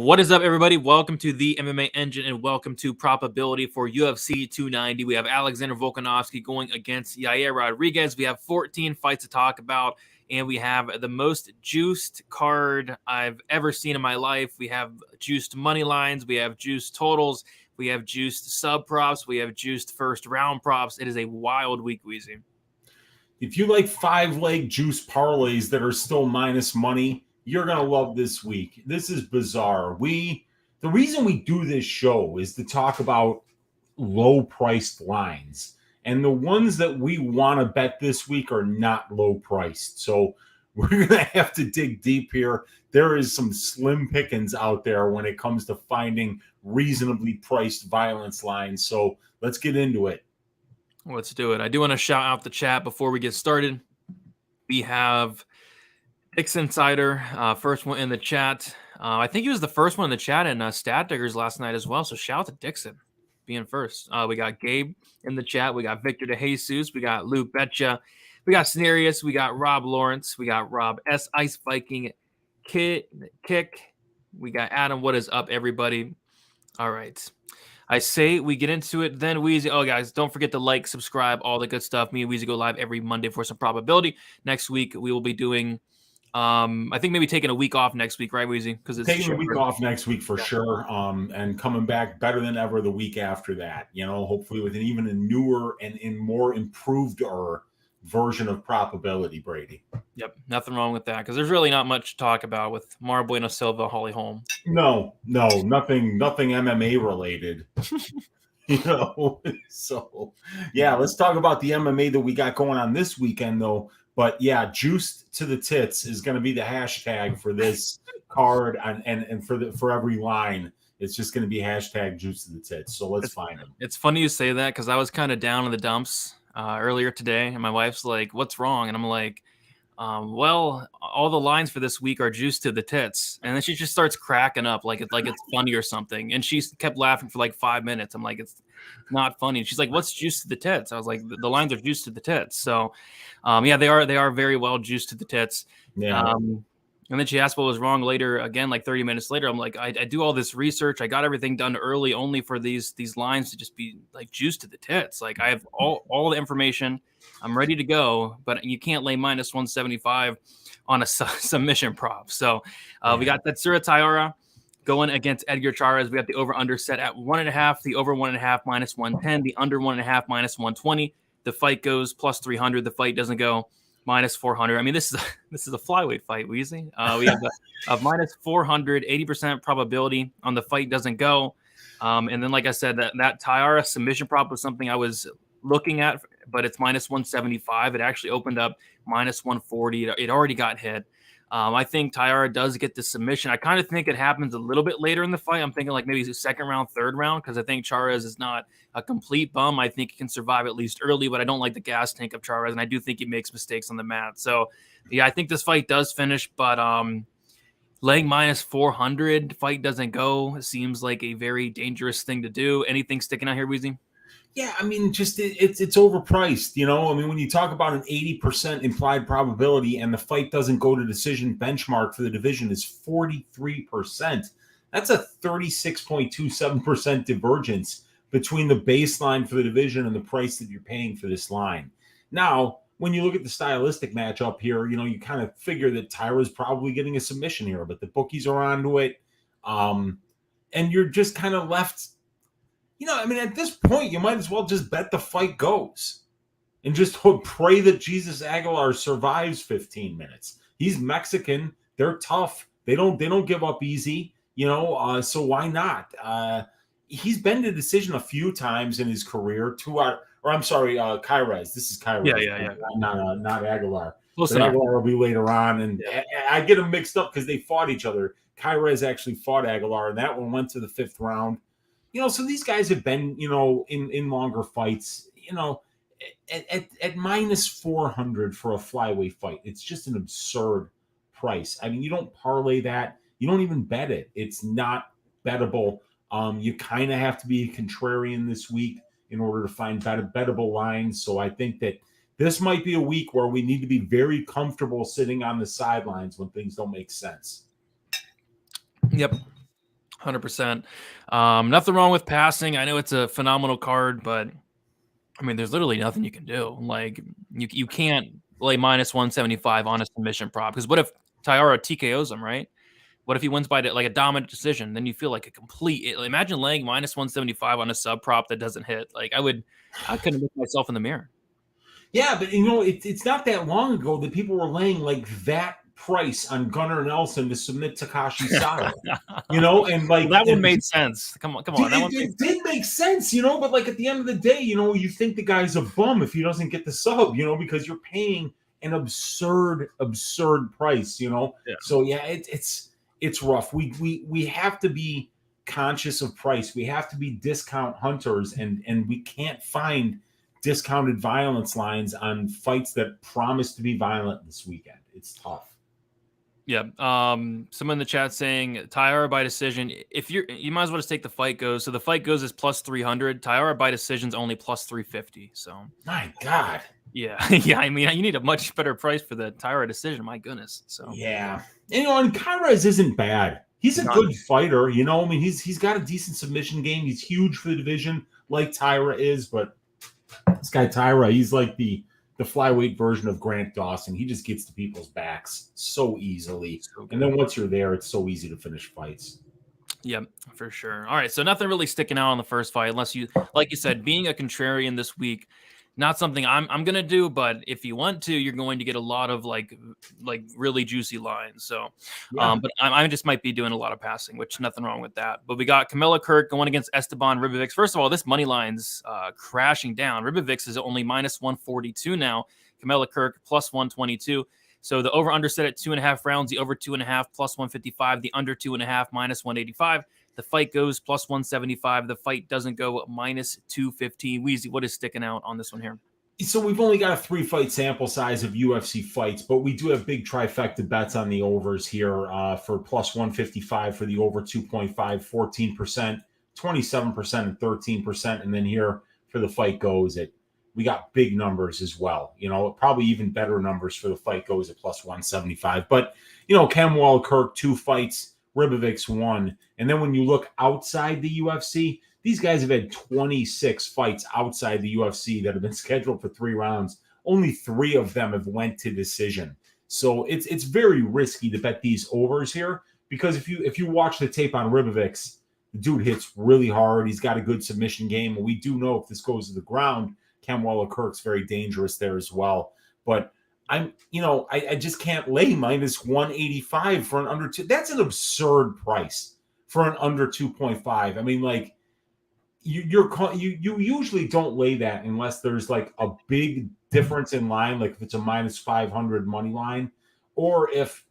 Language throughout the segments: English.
What is up, everybody? Welcome to the MMA Engine and welcome to Probability for UFC 290. We have Alexander Volkanovski going against Yair Rodriguez. We have 14 fights to talk about, and we have the most juiced card I've ever seen in my life. We have juiced money lines, we have juiced totals, we have juiced sub props, we have juiced first round props. It is a wild week, Weezy. If you like 5-leg juice parlays that are still minus money, you're going to love this week. This is bizarre. The reason we do this show is to talk about low-priced lines. And the ones that we want to bet this week are not low-priced. So we're going to have to dig deep here. There is some slim pickings out there when it comes to finding reasonably priced violence lines. So let's get into it. Let's do it. I do want to shout out the chat before we get started. We have X Insider, first one in the chat. I think he was the first one in the chat in Stat Diggers last night as well. So shout out to Dixon being first. We got Gabe in the chat. We got Victor DeJesus. We got Luke Betcha. We got Scenarius. We got Rob Lawrence. We got Rob S. Ice Viking. Kick. We got Adam. What is up, everybody? All right. I say we get into it, then Weezy. Oh, guys, don't forget to like, subscribe, all the good stuff. Me and Weezy go live every Monday for some probability. Next week, we will be doing I think maybe taking a week off next week, right, Weezy? Because it's taking a week off next week for sure, and coming back better than ever the week after that. You know, hopefully with even a newer and more improved version of probability, Brady. Yep, nothing wrong with that because there's really not much to talk about with Mara Bueno Silva, Holly Holm. No, nothing MMA related. You know, so yeah, let's talk about the MMA that we got going on this weekend, though. But yeah, juiced to the tits is going to be the hashtag for this card, and for every line, it's just going to be hashtag juiced to the tits. So let's find them. It's funny you say that because I was kind of down in the dumps earlier today, and my wife's like, "What's wrong?" And I'm like, "Well, all the lines for this week are juiced to the tits," and then she just starts cracking up like it's funny or something, and she kept laughing for like 5 minutes. I'm like, "It's not funny." And she's like, "What's juiced to the tits?" I was like, "The lines are juiced to the tits." So, yeah, they are very well juiced to the tits. Yeah. And then she asked what was wrong later, again, like 30 minutes later. I'm like, I do all this research. I got everything done early only for these lines to just be like juiced to the tits. Like I have all the information. I'm ready to go, but you can't lay minus 175 on a submission prop. So we got Tatsura Tyara going against Edgar Chairez. We have the over-under set at 1.5, the over 1.5 minus 110, the under 1.5 minus 120. The fight goes plus 300. The fight doesn't go minus 400. I mean, this is a flyweight fight, Weezy. We have a minus 400, 80% probability on the fight doesn't go. And then, like I said, that Tyara submission prop was something I was looking at, but it's minus 175. It actually opened up minus 140. It already got hit. I think Tyara does get the submission. I kind of think it happens a little bit later in the fight. I'm thinking like maybe second round, third round, because I think Chairez is not a complete bum. I think he can survive at least early, but I don't like the gas tank of Chairez, and I do think he makes mistakes on the mat. So, yeah, I think this fight does finish, but laying minus 400, fight doesn't go, seems like a very dangerous thing to do. Anything sticking out here, Weezy? Yeah, I mean, just it's overpriced, you know? I mean, when you talk about an 80% implied probability and the fight doesn't go to decision, benchmark for the division is 43%. That's a 36.27% divergence between the baseline for the division and the price that you're paying for this line. Now, when you look at the stylistic matchup here, you know, you kind of figure that Tyra's probably getting a submission here, but the bookies are onto it. And you're just kind of left... You know, I mean, at this point, you might as well just bet the fight goes and just pray that Jesus Aguilar survives 15 minutes. He's Mexican. They're tough. They don't give up easy, you know, so why not? He's been to decision a few times in his career. Chairez. This is Chairez. Yeah. Not Aguilar. Aguilar will be later on. And I get them mixed up because they fought each other. Chairez actually fought Aguilar, and that one went to the 5th round. You know, so these guys have been, you know, in longer fights, you know, at minus 400 for a flyweight fight. It's just an absurd price. I mean, you don't parlay that. You don't even bet it. It's not bettable. You kind of have to be a contrarian this week in order to find bettable lines. So I think that this might be a week where we need to be very comfortable sitting on the sidelines when things don't make sense. Yep. 100%. Nothing wrong with passing. I know it's a phenomenal card, but I mean, there's literally nothing you can do. Like you can't lay minus 175 on a submission prop because what if Tyara TKOs him, right? What if he wins by like a dominant decision? Then you feel like a complete. Imagine laying minus 175 on a sub prop that doesn't hit. Like I couldn't look myself in the mirror. Yeah, but it's not that long ago that people were laying like that price on Gunnar Nelson to submit Takashi Sato. And like well, that one made sense. Come on, that one did make sense, but like at the end of the day, you think the guy's a bum if he doesn't get the sub, because you're paying an absurd price, Yeah. So yeah, it's rough. We have to be conscious of price. We have to be discount hunters, and we can't find discounted violence lines on fights that promise to be violent this weekend. It's tough. Yeah. Someone in the chat saying Tyara by decision. If you might as well just take the fight goes. So the fight goes is plus 300. Tyara by decision's only plus 350. So my God. Yeah. Yeah. I mean, you need a much better price for the Tyara decision. My goodness. So yeah. And Kyrez isn't bad. He's a good fighter. I mean, he's got a decent submission game. He's huge for the division, like Tyra is, but this guy Tyra, he's like the flyweight version of Grant Dawson. He just gets to people's backs so easily. And then once you're there, it's so easy to finish fights. Yep, for sure. All right, so nothing really sticking out on the first fight, unless you, like you said, being a contrarian this week, not something I'm gonna do. But if you want to, you're going to get a lot of like really juicy lines. So, yeah. But I just might be doing a lot of passing, which nothing wrong with that. But we got Camilla Kirk going against Esteban Riverbanks. First of all, this money line's crashing down. Riverbanks is only minus 142 now. Camilla Kirk plus 122. So the over under set at 2.5 rounds. The over 2.5 plus 155. The under 2.5 minus 185. The fight goes plus 175. The fight doesn't go minus 215. Weezy, what is sticking out on this one here? So we've only got a 3-fight sample size of UFC fights, but we do have big trifecta bets on the overs here for plus 155 for the over 2.5, 14%, 27%, and 13%. And then here for the fight goes we got big numbers as well. Probably even better numbers for the fight goes at plus 175. But, Camwell Kirk, 2 fights, Ribovics 1. And then when you look outside the UFC, these guys have had 26 fights outside the UFC that have been scheduled for 3 rounds. Only 3 of them have went to decision. So it's very risky to bet these overs here because if you watch the tape on Ribovics, the dude hits really hard. He's got a good submission game. And we do know if this goes to the ground, Camwell Kirk's very dangerous there as well. But I just can't lay minus 185 for an under 2. That's an absurd price for an under 2.5. I mean, like you usually don't lay that unless there's like a big difference in line, like if it's a minus 500 money line, or if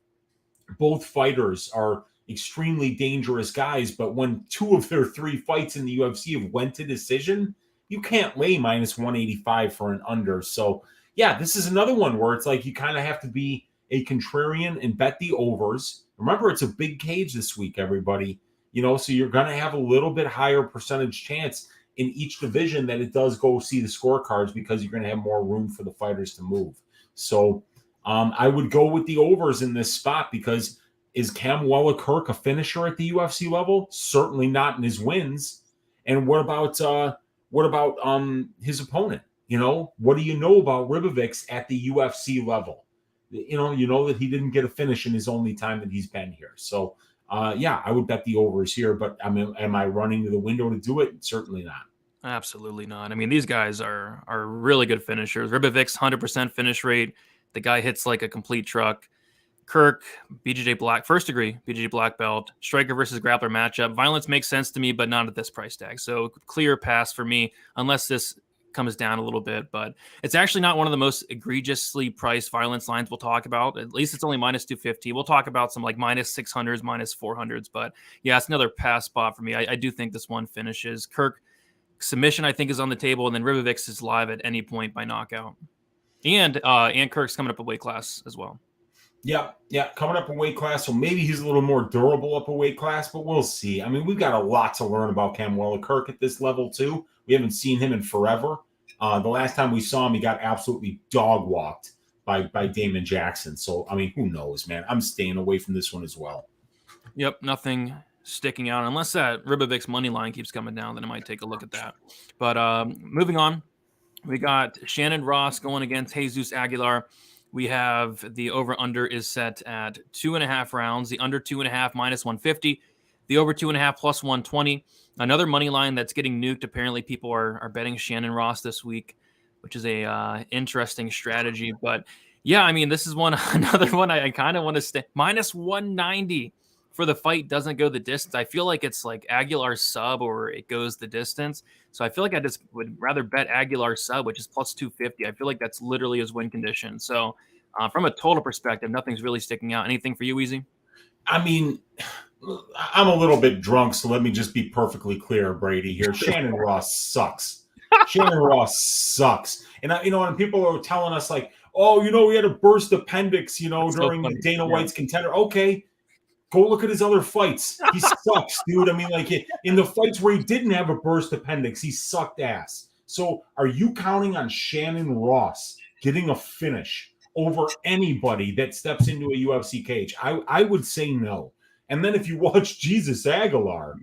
both fighters are extremely dangerous guys. But when 2 of their 3 fights in the UFC have went to decision, you can't lay minus 185 for an under. So yeah, this is another one where it's like you kind of have to be a contrarian and bet the overs. Remember, it's a big cage this week, everybody. So you're going to have a little bit higher percentage chance in each division that it does go see the scorecards because you're going to have more room for the fighters to move. So I would go with the overs in this spot because is Camwell Kirk a finisher at the UFC level? Certainly not in his wins. And what about his opponent? What do you know about Ribovics at the UFC level? You know that he didn't get a finish in his only time that he's been here. So, yeah, I would bet the overs here. But am I running to the window to do it? Certainly not. Absolutely not. I mean, these guys are really good finishers. Ribovics 100% finish rate. The guy hits like a complete truck. Kirk, BJJ Black, first degree, BJJ Black belt, striker versus grappler matchup. Violence makes sense to me, but not at this price tag. So clear pass for me, unless this comes down a little bit. But it's actually not one of the most egregiously priced violence lines we'll talk about. At least it's only minus 250. We'll talk about some like minus 600s, minus 400s. But yeah, it's another pass spot for me. I do think this one finishes. Kirk submission, I think, is on the table, and then Ribovics is live at any point by knockout. And Kirk's coming up a weight class as well. Yeah, coming up a weight class, so maybe he's a little more durable up a weight class, but we'll see. I mean, we've got a lot to learn about Camwell Kirk at this level, too. We haven't seen him in forever. The last time we saw him, he got absolutely dog-walked by Damon Jackson. So, I mean, who knows, man? I'm staying away from this one as well. Yep, nothing sticking out, unless that Riverbanks money line keeps coming down, then I might take a look at that. But moving on, we got Shannon Ross going against Jesus Aguilar. We have the over-under is set at 2.5 rounds. The under 2.5 minus 150. The over 2.5 plus 120. Another money line that's getting nuked. Apparently, people are betting Shannon Ross this week, which is a interesting strategy. But yeah, I mean, this is another one I kind of want to stay. Minus 190 for the fight doesn't go the distance. I feel like it's like Aguilar sub or it goes the distance. So I feel like I just would rather bet Aguilar sub, which is plus 250. I feel like that's literally his win condition. So from a total perspective, nothing's really sticking out. Anything for you, Easy? I mean, I'm a little bit drunk, so let me just be perfectly clear, Brady, here. Shannon Ross sucks. Shannon Ross sucks. And, when people are telling us like, oh, he had a burst appendix, during Dana White's contender. Okay. Go look at his other fights. He sucks, dude. I mean, like in the fights where he didn't have a burst appendix, he sucked ass. So are you counting on Shannon Ross getting a finish over anybody that steps into a UFC cage? I would say no. And then if you watch Jesus Aguilar,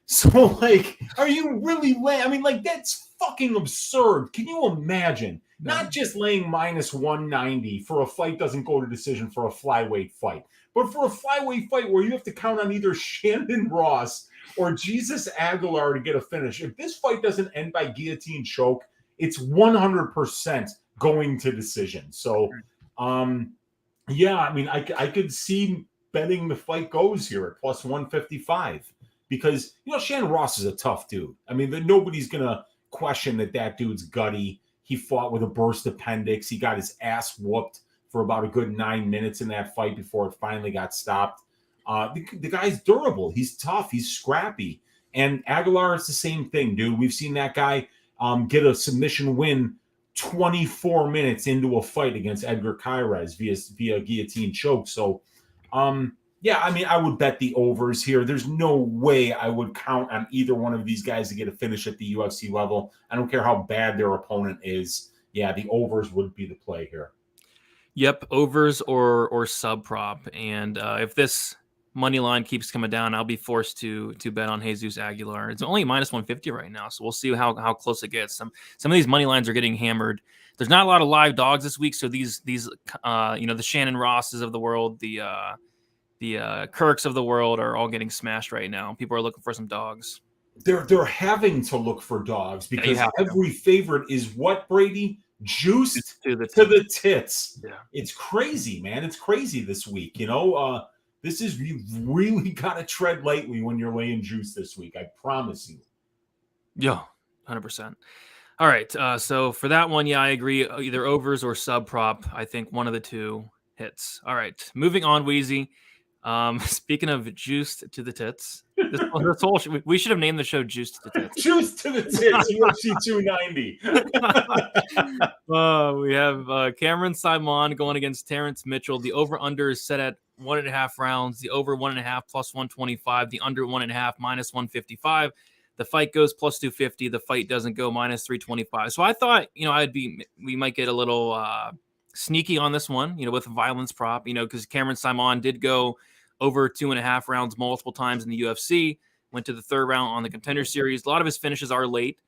so like, are you really I mean, like, that's fucking absurd. Can you imagine? Not just laying minus 190 for a fight doesn't go to decision for a flyweight fight, but for a flyweight fight where you have to count on either Shannon Ross or Jesus Aguilar to get a finish. If this fight doesn't end by guillotine choke, it's 100% going to decision. So, yeah, I mean, I could see betting the fight goes here at plus 155 because, Shannon Ross is a tough dude. I mean, nobody's going to question that dude's gutty. He fought with a burst appendix. He got his ass whooped for about a good 9 minutes in that fight before it finally got stopped. The guy's durable. He's tough. He's scrappy. And Aguilar is the same thing, dude. We've seen that guy get a submission win 24 minutes into a fight against Edgar Cairez via guillotine choke. So, yeah, I mean, I would bet the overs here. There's no way I would count on either one of these guys to get a finish at the UFC level. I don't care how bad their opponent is. Yeah, the overs would be the play here. Yep, overs or sub prop. And if this money line keeps coming down, I'll be forced to bet on Jesus Aguilar. It's only minus 150 right now, so we'll see how close it gets. Some of these money lines are getting hammered. There's not a lot of live dogs this week, so these the Shannon Rosses of the world, the Kirks of the world are all getting smashed right now. People are looking for some dogs. They're having to look for dogs because every favorite is what, Brady? Juiced to the tits. Yeah. It's crazy, man. It's crazy this week. This is, you really got to tread lightly when you're laying juice this week. I promise you. Yeah, 100%. All right. So for that one, yeah, I agree. Either overs or sub prop. I think one of the two hits. All right. Moving on, Wheezy. Speaking of juiced to the tits, we should have named the show Juiced to the Tits. Juiced to the Tits, UFC 290. We have Cameron Simon going against Terrence Mitchell. The over-under is set at 1.5 rounds. The over 1.5 plus 125. The under 1.5 minus 155. The fight goes plus 250. The fight doesn't go minus 325. So I thought, we might get a little sneaky on this one, with a violence prop, because Cameron Simon did go over 2.5 rounds multiple times in the UFC, went to the third round on the Contender Series. A lot of his finishes are late,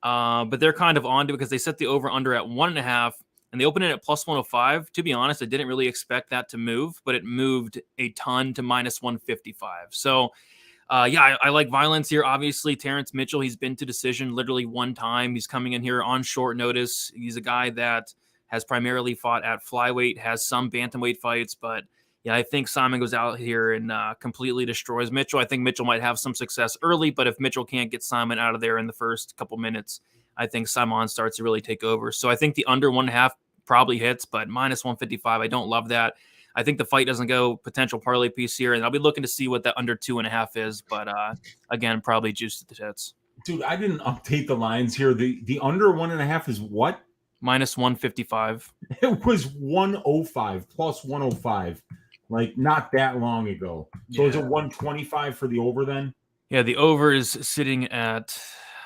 but they're kind of on to because they set the over-under at 1.5, and they opened it at plus 105. To be honest, I didn't really expect that to move, but it moved a ton to minus 155. So, I like violence here. Obviously, Terrence Mitchell, he's been to decision literally one time. He's coming in here on short notice. He's a guy that has primarily fought at flyweight, has some bantamweight fights, but yeah, I think Simon goes out here and completely destroys Mitchell. I think Mitchell might have some success early, but if Mitchell can't get Simon out of there in the first couple minutes, I think Simon starts to really take over. So I think the under 1.5 probably hits, but minus 155, I don't love that. I think the fight doesn't go potential parlay piece here, and I'll be looking to see what that under 2.5 is, but again, probably juiced to the tits. Dude, I didn't update the lines here. The under 1.5 is what? Minus 155. It was 105 plus 105. Like not that long ago. So is it 125 for the over then? Yeah, the over is sitting at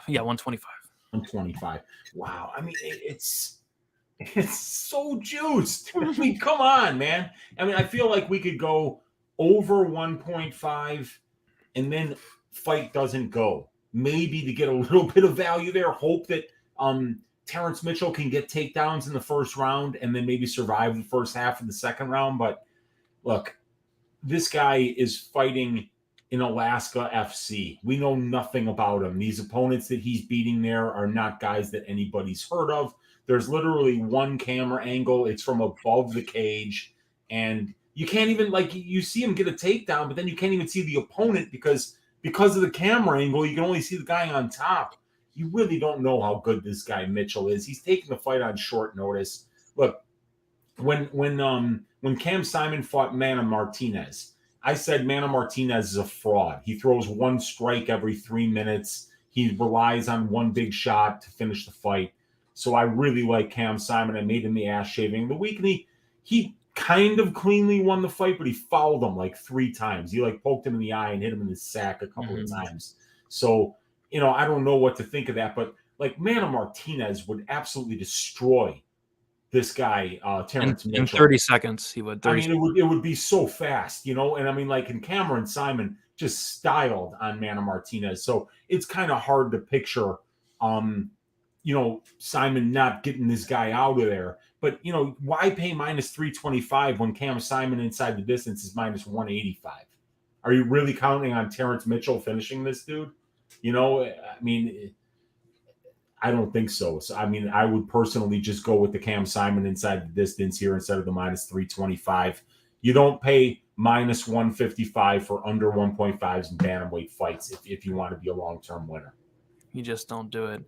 125. 125. Wow. I mean, it's so juiced. I mean, come on, man. I mean, I feel like we could go over 1.5, and then fight doesn't go. Maybe to get a little bit of value there, hope that Terrence Mitchell can get takedowns in the first round and then maybe survive the first half of the second round. But look, this guy is fighting in Alaska FC. We know nothing about him. These opponents that he's beating there are not guys that anybody's heard of. There's literally one camera angle. It's from above the cage. And you can't even, like, you see him get a takedown, but then you can't even see the opponent because of the camera angle. You can only see the guy on top. You really don't know how good this guy Mitchell is. He's taking the fight on short notice. Look, when Cam Simon fought Manny Martinez, I said Manny Martinez is a fraud. He throws one strike every 3 minutes. He relies on one big shot to finish the fight. So I really like Cam Simon. I made him the ass shaving of the week, and he kind of cleanly won the fight, but he fouled him like 3 times. He like poked him in the eye and hit him in the sack a couple of times. So, I don't know what to think of that, but like Manny Martinez would absolutely destroy this guy, Terrence Mitchell. In 30 seconds, he would. It would be so fast, and and Cameron Simon just styled on Manny Martinez. So it's kind of hard to picture, Simon not getting this guy out of there. But, why pay minus 325 when Cam Simon inside the distance is minus 185? Are you really counting on Terrence Mitchell finishing this dude? I don't think so. So, I would personally just go with the Cam Simon inside the distance here instead of the minus 325. You don't pay minus 155 for under 1.5s in bantamweight fights if you want to be a long-term winner. You just don't do it.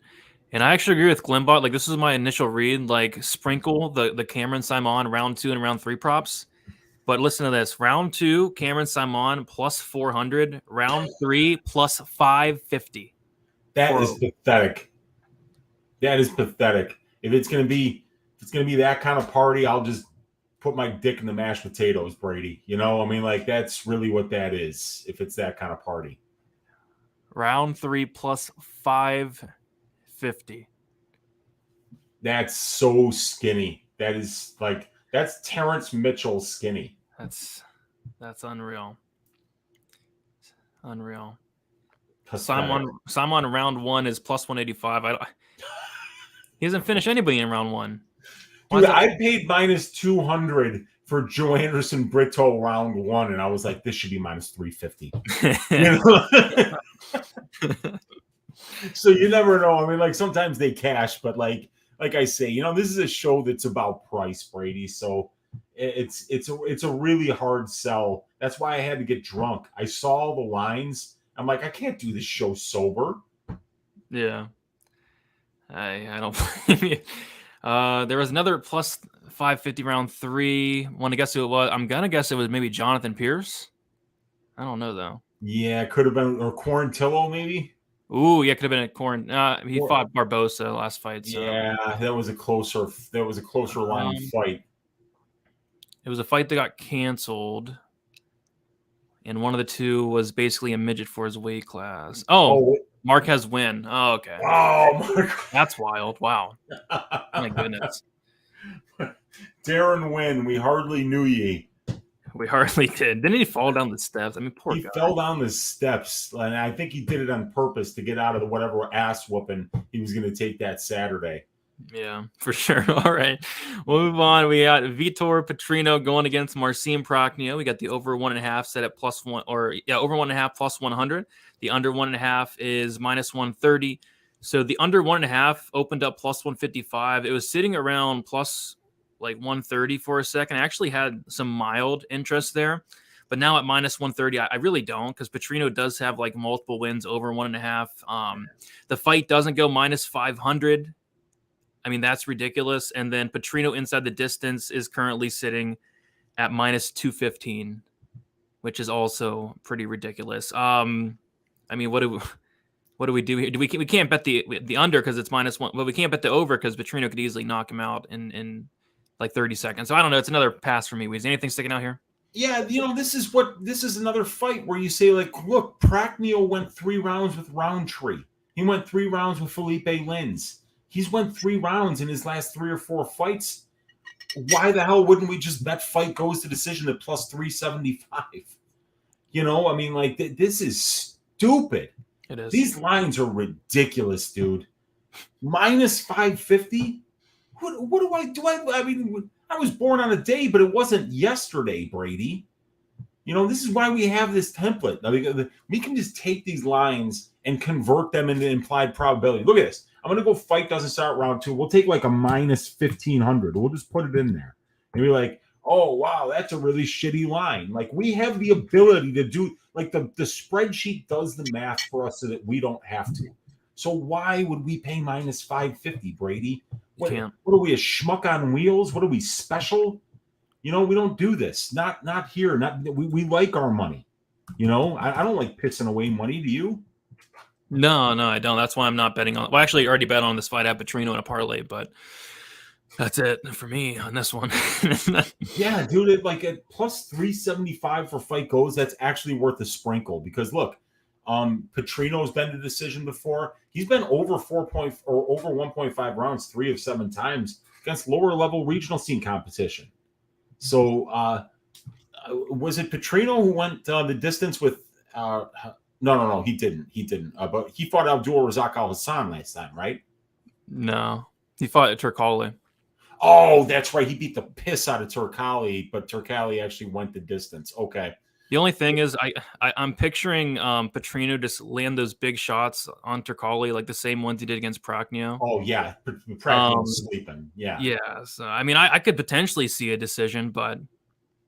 And I actually agree with Glimbot. Like, this is my initial read. Like, sprinkle the Cameron Simon round 2 and round 3 props. But listen to this. Round 2, Cameron Simon plus 400. Round 3 plus 550. That is pathetic. That is pathetic. If it's gonna be that kind of party, I'll just put my dick in the mashed potatoes, Brady. That's really what that is. If it's that kind of party. Round 3 plus 550. That's so skinny. That's Terrence Mitchell skinny. That's unreal. Unreal. Pathetic. Simon round 1 is plus 185. He hasn't finished anybody in round 1. Dude, I paid minus 200 for Joe Anderson Brito round 1, and I was like, this should be minus 350. So you never know. Sometimes they cash, but like I say, this is a show that's about price, Brady. So it's a really hard sell. That's why I had to get drunk. I saw the lines. I'm like, I can't do this show sober. Yeah. I don't blame you. There was another plus 550 round 3. Want to guess who it was? I'm gonna guess it was maybe Jonathan Pierce. I don't know though. Yeah, it could have been, or Quarantillo maybe. Ooh, yeah, could have been a Corn. He fought Barbosa last fight. So. Yeah, that was a closer line fight. It was a fight that got canceled, and one of the two was basically a midget for his weight class. Oh. Marquez win. Oh, okay. Oh, that's wild. Wow. My goodness. Darren Wynn, we hardly knew ye. We hardly did. Didn't he fall down the steps? Poor guy. He fell down the steps, and I think he did it on purpose to get out of the whatever ass whooping he was going to take that Saturday. Yeah, for sure. All right. We'll move on. We got Vitor Petrino going against Marcin Procno. We got the over 1.5 set at plus 1, over 1.5 plus 100. The under 1.5 is minus 130. So the under 1.5 opened up plus 155. It was sitting around plus like 130 for a second. I actually had some mild interest there, but now at minus 130, I really don't, because Petrino does have like multiple wins over 1.5. The fight doesn't go minus 500. That's ridiculous. And then Petrino inside the distance is currently sitting at minus 215, which is also pretty ridiculous. What do we do here? We can't bet the under because it's minus 1, but we can't bet the over because Petrino could easily knock him out in like 30 seconds. So I don't know. It's another pass for me. Is anything sticking out here? Yeah, this is another fight where you say, like, look, Procno went 3 rounds with Roundtree. He went 3 rounds with Felipe Lins. He's went 3 rounds in his last 3 or 4 fights. why the hell wouldn't we just bet fight goes to decision at plus 375? You know, I mean, like this is stupid. It is. These lines are ridiculous, dude. Minus 550. What do I do? I mean, I was born on a day, but it wasn't yesterday, Brady. You know, this is why we have this template. I mean, we can just take these lines and convert them into implied probability. Look at this. I'm going to go fight doesn't start round 2. We'll take like a minus 1,500. We'll just put it in there. And be like, oh, wow, that's a really shitty line. Like, we have the ability to do, like, the spreadsheet does the math for us so that we don't have to. So why would we pay minus 550, Brady? What are we, a schmuck on wheels? What are we, special? You know, we don't do this. Not here. We like our money. You know, I don't like pissing away money. Do you? No, I don't. That's why I'm not betting on. Well, actually, I already bet on this fight at Petrino in a parlay, but that's it for me on this one. Yeah, dude, like at plus 375 for fight goes, that's actually worth a sprinkle because look, Petrino's been to decision before. He's been over 1.5 rounds 3 of 7 times against lower level regional scene competition. So was it Petrino who went the distance with no, he didn't. But he fought Abdul Razak Al Hassan last time, right? No, he fought at Turkali. Oh, that's right. He beat the piss out of Turkali, but Turkali actually went the distance. Okay. The only thing is, I'm picturing Petrino just land those big shots on Turkali, like the same ones he did against Procno. Oh yeah, Procno's sleeping. Yeah. Yeah. So I mean, I could potentially see a decision, but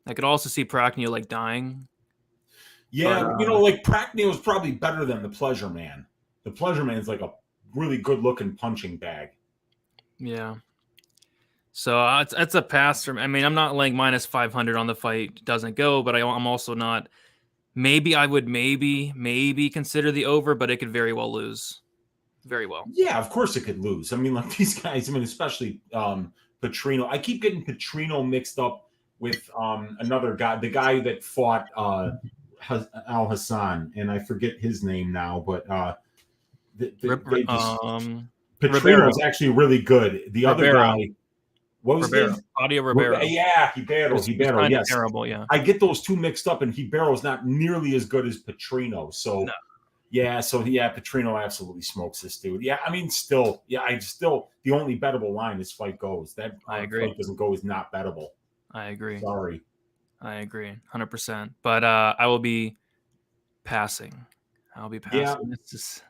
I could also see Procno like dying. Yeah, but, you know, like Procno is probably better than the Pleasure Man. The Pleasure Man is like a really good-looking punching bag. Yeah. So it's a pass from. I mean, I'm not laying minus 500 on the fight. Doesn't go, but I'm also not. Maybe I would maybe consider the over, but it could very well lose. Very well. Yeah, of course it could lose. I mean, like these guys. I mean, especially Petrino. I keep getting Petrino mixed up with another guy, the guy that fought Al Hassan, and I forget his name now, but Petrino is actually really good. The other guy, what was his name? Claudio Ribeiro. Yeah, Ribeiro. Yes, terrible. Yeah, I get those two mixed up, and Ribero's not nearly as good as Petrino. So, no. Petrino absolutely smokes this dude. Yeah, I mean, still, the only bettable line is fight goes. That I agree. Fight doesn't go is not bettable. I agree. Sorry. I agree 100%. But I will be passing. I'll be passing. Yeah. It's just...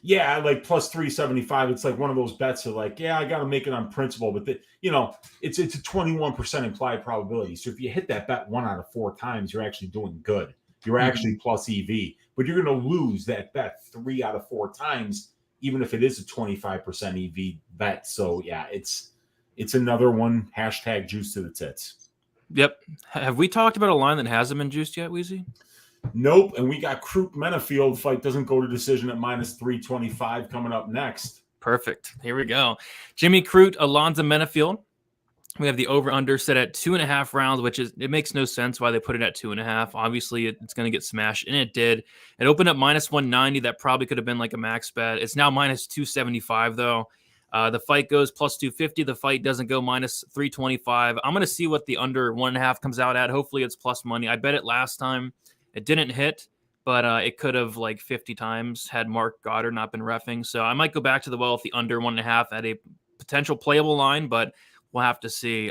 Yeah, like plus 375. It's like one of those bets are like, yeah, I got to make it on principle, but it's a 21% implied probability. So if you hit that bet 1 out of 4 times, you're actually doing good. You're actually plus EV, but you're going to lose that bet 3 out of 4 times, even if it is a 25% EV bet. So yeah, it's another one. # juice to the tits. Yep. Have we talked about a line that hasn't been juiced yet, Weezy? Nope. And we got Crute Menifield fight doesn't go to decision at minus 325 coming up next. Perfect. Here we go. Jimmy Crute, Alonzo Menifield. We have the over-under set at 2.5 rounds, which it makes no sense why they put it at 2.5. Obviously, it's going to get smashed, and it did. It opened up minus 190. That probably could have been like a max bet. It's now minus 275, though. The fight goes plus 250. The fight doesn't go minus 325. I'm going to see what the under 1.5 comes out at. Hopefully, it's plus money. I bet it last time. It didn't hit, but it could have like 50 times had Mark Goddard not been reffing. So I might go back to the well with the under 1.5 at a potential playable line, but we'll have to see.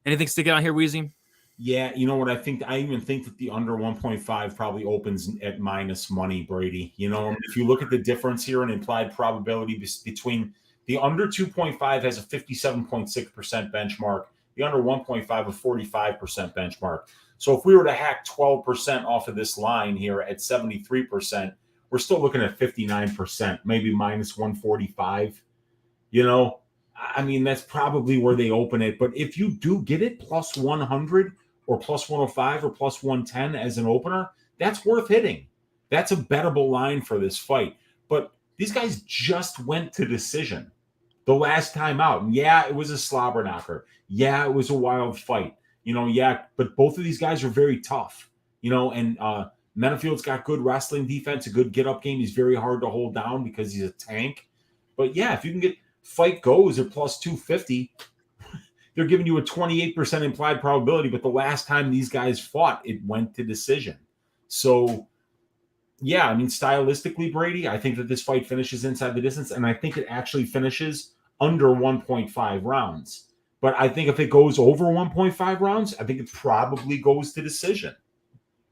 Anything sticking out here, Weezy? Yeah, you know what I think? I even think that the under 1.5 probably opens at minus money, Brady. You know, if you look at the difference here in implied probability between the under 2.5 has a 57.6% benchmark, the under 1.5 a 45% benchmark. So if we were to hack 12% off of this line here at 73%, we're still looking at 59%, maybe minus 145. You know, I mean, that's probably where they open it. But if you do get it plus 100 or plus 105 or plus 110 as an opener, that's worth hitting. That's a bettable line for this fight. But these guys just went to decision the last time out. And yeah, it was a slobber knocker. Yeah, it was a wild fight. You know, yeah, but both of these guys are very tough, you know, and Menifield's got good wrestling defense, a good get-up game. He's very hard to hold down because he's a tank. But, yeah, if you can get fight goes at plus 250, they're giving you a 28% implied probability, but the last time these guys fought, it went to decision. So, yeah, I mean, stylistically, Brady, I think that this fight finishes inside the distance, and I think it actually finishes under 1.5 rounds. But I think if it goes over 1.5 rounds, I think it probably goes to decision.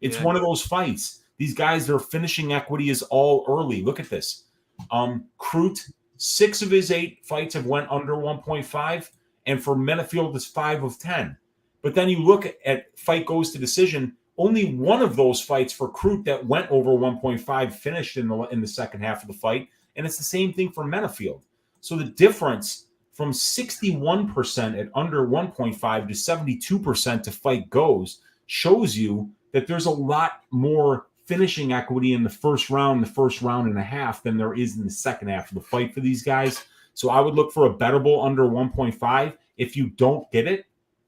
It's one of those fights. These guys, their finishing equity is all early. Look at this. Crute, 6 of his 8 fights have went under 1.5, and for Menifield, it's 5 of 10. But then you look at fight goes to decision, only one of those fights for Crute that went over 1.5 finished in the second half of the fight, and it's the same thing for Menifield. So the difference from 61% at under 1.5 to 72% to fight goes shows you that there's a lot more finishing equity in the first round and a half than there is in the second half of the fight for these guys. So I would look for a bettable under 1.5. If you don't get it,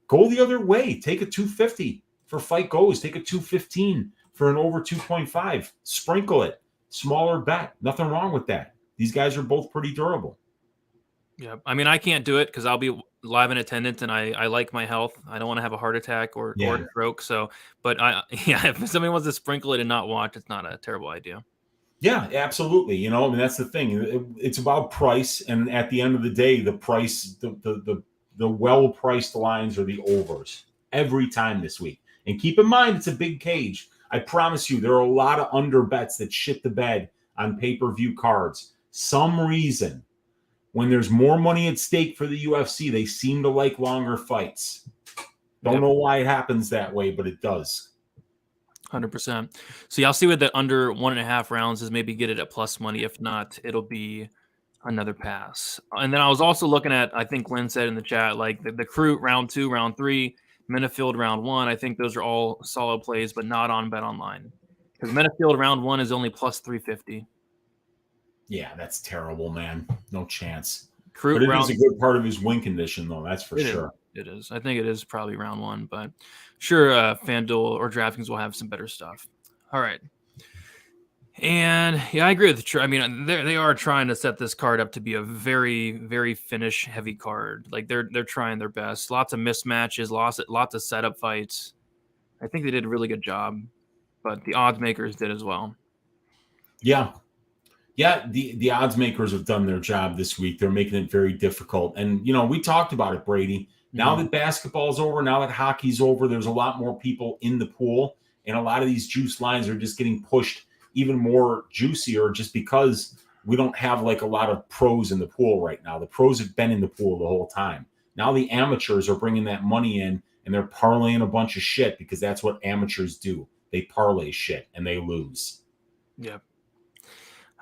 go the other way. Take a 250 for fight goes. Take a 215 for an over 2.5. Sprinkle it. Smaller bet. Nothing wrong with that. These guys are both pretty durable. Yeah, I mean, I can't do it because I'll be live in attendance, and I like my health. I don't want to have a heart attack or a stroke. So, but if somebody wants to sprinkle it and not watch, it's not a terrible idea. Yeah, absolutely. You know, I mean, that's the thing. It's about price, and at the end of the day, the price, the well-priced lines are the overs every time this week. And keep in mind, it's a big cage. I promise you, there are a lot of under bets that shit the bed on pay-per-view cards. Some reason. When there's more money at stake for the UFC, they seem to like longer fights. Don't know why it happens that way, but it does. 100%. So, yeah, I'll see what the under 1.5 rounds is. Maybe get it at plus money. If not, it'll be another pass. And then I was also looking at, I think Lynn said in the chat, like the Crute round 2, round 3, Menifield round 1. I think those are all solid plays, but not on Bet Online. Because Menifield round 1 is only plus 350. Yeah, that's terrible, man. No chance. Crute but it is a good part of his win condition, though. That's for sure. It is. I think it is probably round 1, but sure, FanDuel or DraftKings will have some better stuff. All right. And yeah, I agree with you. I mean, they are trying to set this card up to be a very, very finish heavy card. Like they're trying their best. Lots of mismatches, lots of setup fights. I think they did a really good job, but the odds makers did as well. Yeah. Yeah, the odds makers have done their job this week. They're making it very difficult. And, you know, we talked about it, Brady. Now that basketball's over, now that hockey's over, there's a lot more people in the pool. And a lot of these juice lines are just getting pushed even more juicier just because we don't have like a lot of pros in the pool right now. The pros have been in the pool the whole time. Now the amateurs are bringing that money in and they're parlaying a bunch of shit because that's what amateurs do. They parlay shit and they lose. Yep.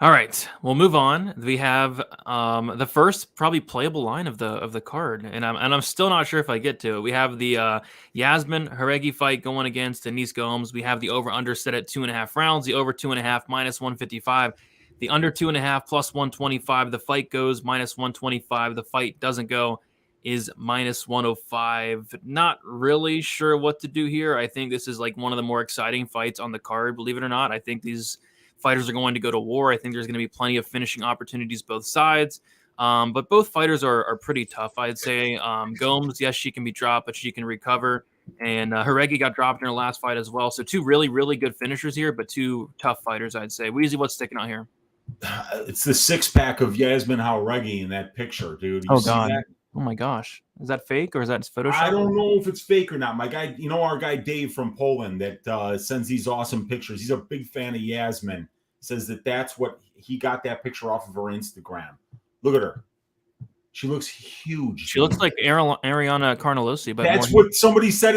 All right, we'll move on. We have the first probably playable line of the card, and I'm still not sure if I get to it. We have the Yasmin Haregi fight going against Denise Gomes. We have the over/under set at 2.5 rounds. The over 2.5 minus 155. The under 2.5 plus 125. The fight goes minus 125. The fight doesn't go is minus 105. Not really sure what to do here. I think this is like one of the more exciting fights on the card. Believe it or not, I think these fighters are going to go to war. I think there's going to be plenty of finishing opportunities both sides. But both fighters are pretty tough, I'd say. Gomes, yes, she can be dropped, but she can recover. And Haregi got dropped in her last fight as well. So two really, really good finishers here, but two tough fighters, I'd say. Weezy, what's sticking out here? It's the six-pack of Yasmin Haregi in that picture, dude. You see God. that? Oh, my gosh. Is that fake or is that Photoshop? I don't know if it's fake or not. My guy, you know, our guy Dave from Poland that sends these awesome pictures. He's a big fan of Yasmin. Says that's what he got that picture off of her Instagram. Look at her. She looks huge. She looks like Ariana Carnelosi, but that's what somebody said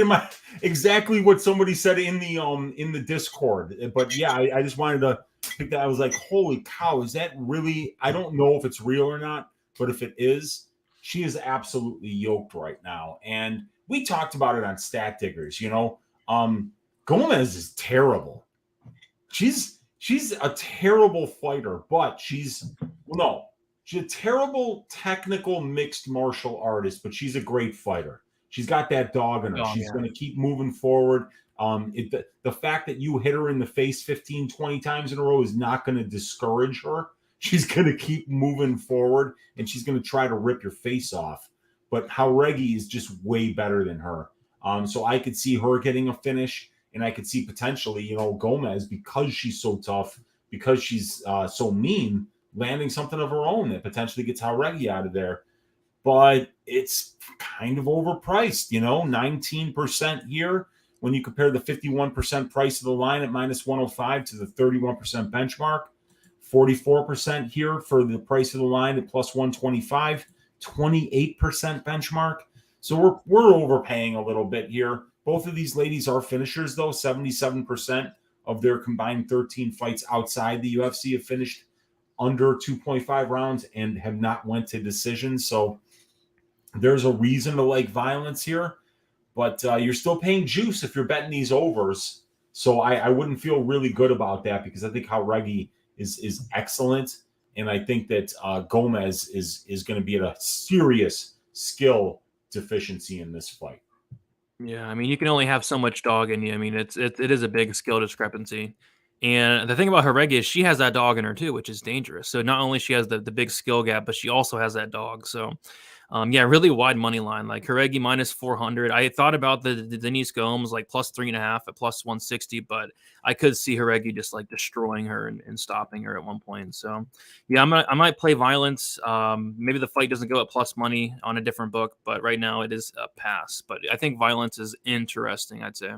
exactly what somebody said in the Discord. But yeah, I just wanted to pick that. I was like, holy cow, is that really? I don't know if it's real or not, but if it is, she is absolutely yoked right now. And we talked about it on Stat Diggers. You know, Gomes is terrible. She's a terrible fighter, but she's a terrible technical mixed martial artist, but she's a great fighter. She's got that dog in her. She's going to keep moving forward. The fact that you hit her in the face 15, 20 times in a row is not going to discourage her. She's going to keep moving forward, and she's going to try to rip your face off. but Haregi is just way better than her. So I could see her getting a finish, and I could see potentially, Gomes, because she's so tough, because she's so mean, landing something of her own that potentially gets Haregi out of there. But it's kind of overpriced, 19% here when you compare the 51% price of the line at minus 105 to the 31% benchmark, 44% here for the price of the line at plus 125, 28% benchmark. So we're overpaying a little bit here. Both of these ladies are finishers, though. 77% of their combined 13 fights outside the UFC have finished under 2.5 rounds and have not went to decisions. So there's a reason to like violence here, but you're still paying juice if you're betting these overs. So I wouldn't feel really good about that, because I think Haregi is excellent, and I think that Gomes is going to be at a serious skill deficiency in this fight. Yeah, I mean, you can only have so much dog in you. I mean, it is a big skill discrepancy. And the thing about Haregi is she has that dog in her too, which is dangerous. So not only she has the big skill gap, but she also has that dog. So yeah, really wide money line. Like Haregi minus 400. I thought about the Denise Gomes like plus 3.5 at plus 160, but I could see Haregi just like destroying her and stopping her at one point. So yeah, I might play violence. Maybe the fight doesn't go at plus money on a different book, but right now it is a pass. But I think violence is interesting, I'd say.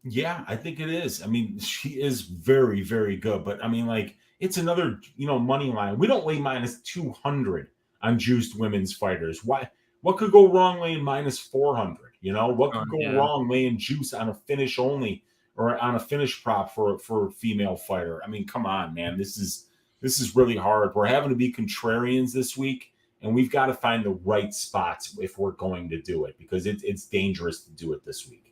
Yeah, I think it is. I mean, she is very, very good. But I mean, like, it's another, money line. We don't lay minus 200 on juiced women's fighters. Why? What could go wrong laying minus 400? What could go wrong laying juice on a finish only or on a finish prop for a female fighter? I mean, come on, man. This is really hard. We're having to be contrarians this week, and we've got to find the right spots if we're going to do it, because it's dangerous to do it this week.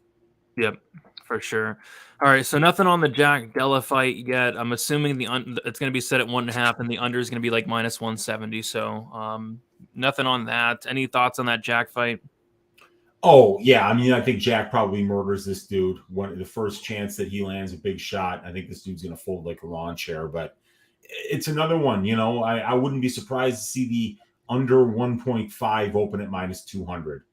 Yep, for sure. All right, so nothing on the Jack Della fight yet. I'm assuming it's going to be set at 1.5, and the under is going to be like minus 170. So nothing on that. Any thoughts on that Jack fight? Oh, yeah. I mean, I think Jack probably murders this dude. The first chance that he lands a big shot, I think this dude's going to fold like a lawn chair. But it's another one, I wouldn't be surprised to see the under 1.5 open at minus 200.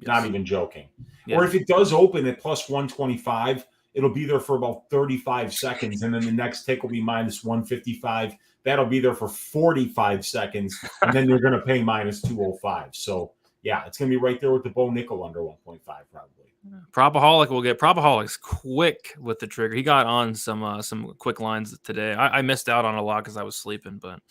Yes. Not even joking. Yeah. Or if it does open at plus 125, it'll be there for about 35 seconds. And then the next tick will be minus 155. That'll be there for 45 seconds. And then you're going to pay minus 205. So, yeah, it's going to be right there with the Bo Nickel under 1.5 probably. Propaholic will get Propaholic's quick with the trigger. He got on some quick lines today. I missed out on a lot because I was sleeping, but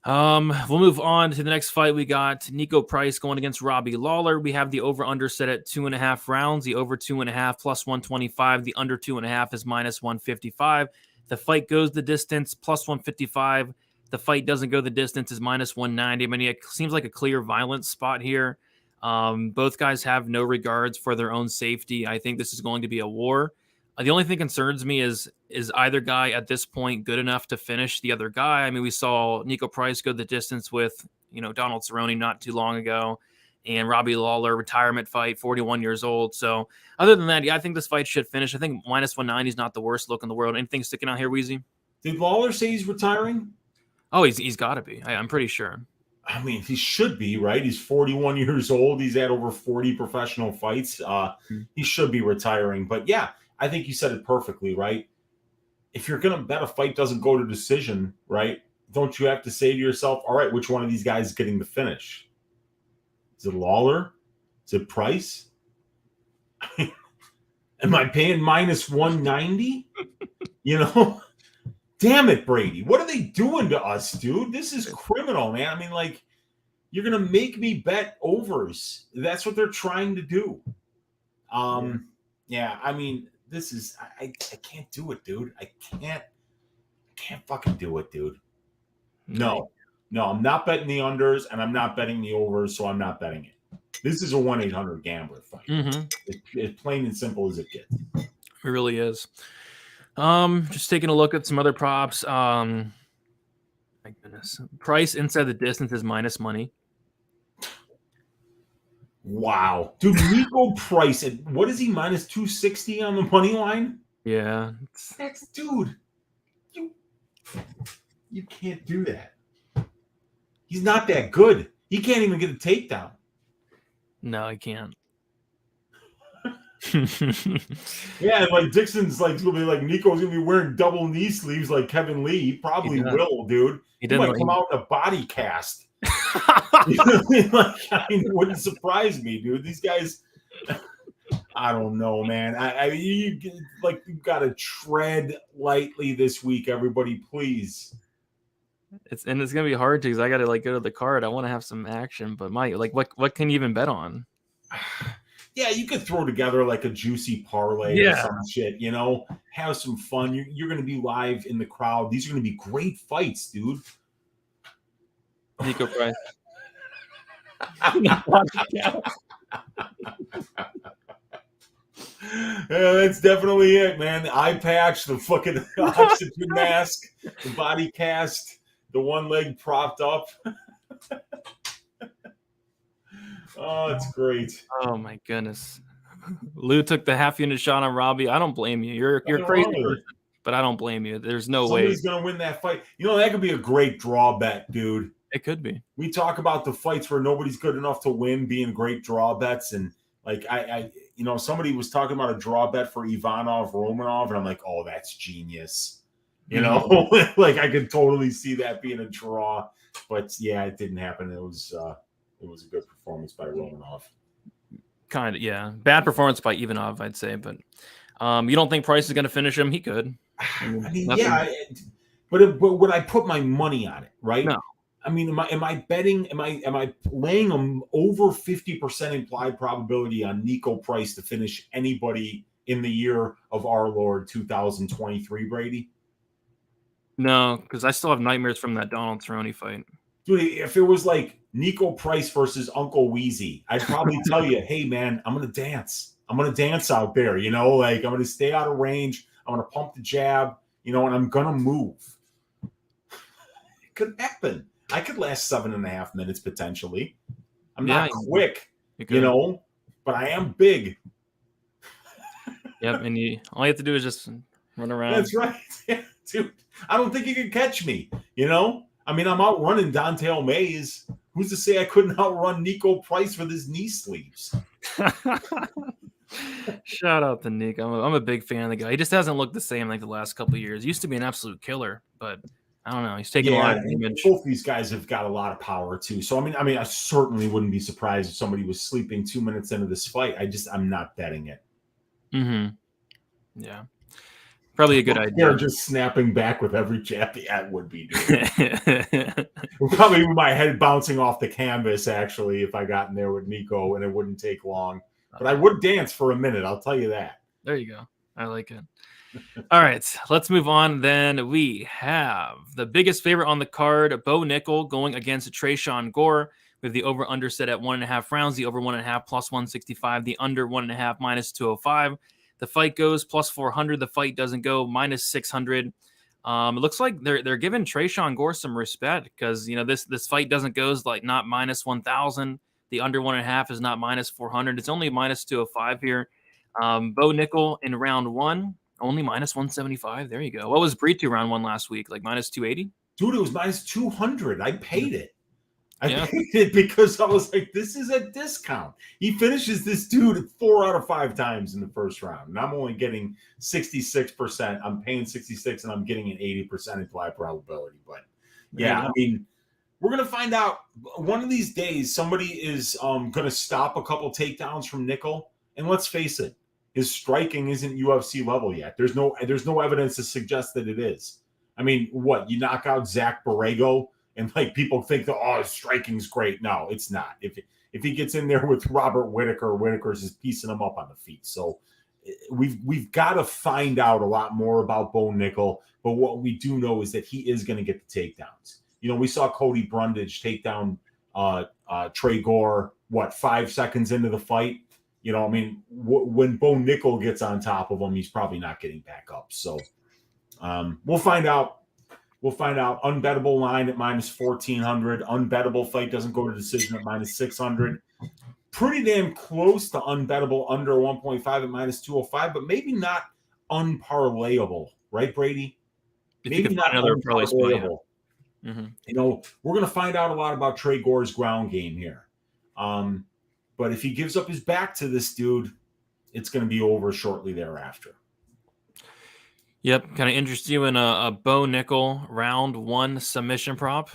we'll move on to the next fight. We got Nico Price going against Robbie Lawler. We have the over-under set at 2.5 rounds. The over 2.5 plus 125. The under 2.5 is minus 155. The fight goes the distance plus 155. The fight doesn't go the distance is minus 190. I mean, it seems like a clear violence spot here. Both guys have no regards for their own safety. I think this is going to be a war. The only thing concerns me is either guy at this point good enough to finish the other guy? I mean, we saw Nico Price go the distance with, Donald Cerrone not too long ago, and Robbie Lawler, retirement fight, 41 years old. So other than that, yeah, I think this fight should finish. I think minus 190 is not the worst look in the world. Anything sticking out here, Weezy? Did Lawler say he's retiring? Oh, he's got to be. I'm pretty sure. I mean, he should be, right? He's 41 years old. He's had over 40 professional fights. He should be retiring. But yeah, I think you said it perfectly, right? If you're going to bet a fight doesn't go to decision, right, don't you have to say to yourself, all right, which one of these guys is getting the finish? Is it Lawler? Is it Price? Am I paying minus 190? Damn it, Brady. What are they doing to us, dude? This is criminal, man. I mean, like, you're going to make me bet overs. That's what they're trying to do. Yeah, I mean, this is I can't do it, dude. I can't fucking do it, dude. No, I'm not betting the unders and I'm not betting the overs, so I'm not betting it. This is a 1-800 gambler fight. Mm-hmm. It's plain and simple as it gets. It really is. Just taking a look at some other props. My goodness. Price inside the distance is minus money. Wow. Dude, Nico Price, what is he, minus 260 on the money line? Yeah. That's, dude, you can't do that. He's not that good. He can't even get a takedown. No, I can't. Yeah, like Dixon's like gonna be like Nico's gonna be wearing double knee sleeves like Kevin Lee. He probably will, dude. He might come out in a body cast. You know what I mean? Like, it wouldn't surprise me, dude. These guys, I don't know, man. You've got to tread lightly this week, everybody, please. It's gonna be hard to because I gotta like go to the card. I want to have some action, but what can you even bet on? Yeah, you could throw together like a juicy parlay or some shit, you know, have some fun. You're going to be live in the crowd. These are going to be great fights, dude. Nico Price. Yeah, that's definitely it, man. The eye patch, the fucking oxygen mask, the body cast, the one leg propped up. Oh, it's great. Oh my goodness. Lou took the half unit shot on Robbie. I don't blame you. You're crazy person, but I don't blame you. There's no way somebody's gonna win that fight. You know, that could be a great draw bet, dude. It could be. We talk about the fights where nobody's good enough to win being great draw bets, and like I you know, somebody was talking about a draw bet for Ivanov Romanov, and I'm like, oh, that's genius. You know, like I could totally see that being a draw, but yeah, it didn't happen. It was a good performance by Romanov. Kind of, yeah. Bad performance by Ivanov, I'd say, but you don't think Price is going to finish him? He could. I mean, yeah, but would I put my money on it? Right? No. I mean, am I betting? Am I laying them over 50% implied probability on Nico Price to finish anybody in the year of our Lord 2023, Brady? No, because I still have nightmares from that Donald Cerrone fight. Dude, if it was like Nico Price versus Uncle Weezy, I'd probably tell you, hey, man, I'm going to dance. I'm going to dance out there, you know, like I'm going to stay out of range. I'm going to pump the jab, you know, and I'm going to move. It could happen. I could last 7.5 minutes potentially. I'm not quick, you know, but I am big. Yep, and all you have to do is just run around. That's right. Yeah, dude, I don't think you can catch me, you know? I mean, I'm outrunning Don'Tale Mays. Who's to say I couldn't outrun Nico Price with his knee sleeves? Shout out to Nick. I'm a big fan of the guy. He just hasn't looked the same like the last couple of years. He used to be an absolute killer, but I don't know. He's taking a lot of damage. Both these guys have got a lot of power too. So I mean, I certainly wouldn't be surprised if somebody was sleeping 2 minutes into this fight. I'm not betting it. Yeah. Probably a good idea. They're just snapping back with every jab. Yeah, it would be, dude. Probably with my head bouncing off the canvas, actually, if I got in there with Nico, and it wouldn't take long. But I would dance for a minute, I'll tell you that. There you go. I like it. All right, let's move on. Then we have the biggest favorite on the card, Bo Nickel, going against Tresean Gore, with the over-under set at 1.5 rounds, the over 1.5 plus 165, the under 1.5 minus 205. The fight goes plus 400. The fight doesn't go minus 600. It looks like they're giving Tresean Gore some respect because, you know, this fight doesn't goes like not minus 1,000. The under 1.5 is not minus 400. It's only minus 205 here. Bo Nickel in round one, only minus 175. There you go. What was Brito round one last week? Like minus 280? Dude, it was minus 200. I paid it. I paid it because I was like, this is a discount. He finishes this dude 4 out of 5 times in the first round. And I'm only getting 66%. I'm paying 66 and I'm getting an 80% implied probability. But yeah, I mean, we're going to find out one of these days. Somebody is going to stop a couple takedowns from Nickel. And let's face it, his striking isn't UFC level yet. There's no evidence to suggest that it is. I mean, what, you knock out Zach Borrego and like people think that, oh, his striking's great. No, it's not. If he gets in there with Robert Whittaker, Whittaker's just piecing him up on the feet. So we've got to find out a lot more about Bo Nickel. But what we do know is that he is going to get the takedowns. You know, we saw Cody Brundage take down Trey Gore, 5 seconds into the fight. You know, I mean, when Bo Nickel gets on top of him, he's probably not getting back up. So we'll find out. We'll find out. Unbettable line at minus 1,400. Unbettable fight doesn't go to decision at minus 600. Pretty damn close to unbettable under 1.5 at minus 205, but maybe not unparlayable, right, Brady? Maybe not unparlayable. You know, we're going to find out a lot about Trey Gore's ground game here. But But if he gives up his back to this dude, it's going to be over shortly thereafter. Yep. Kind of interest you in a Bo Nickel round 1 submission prop?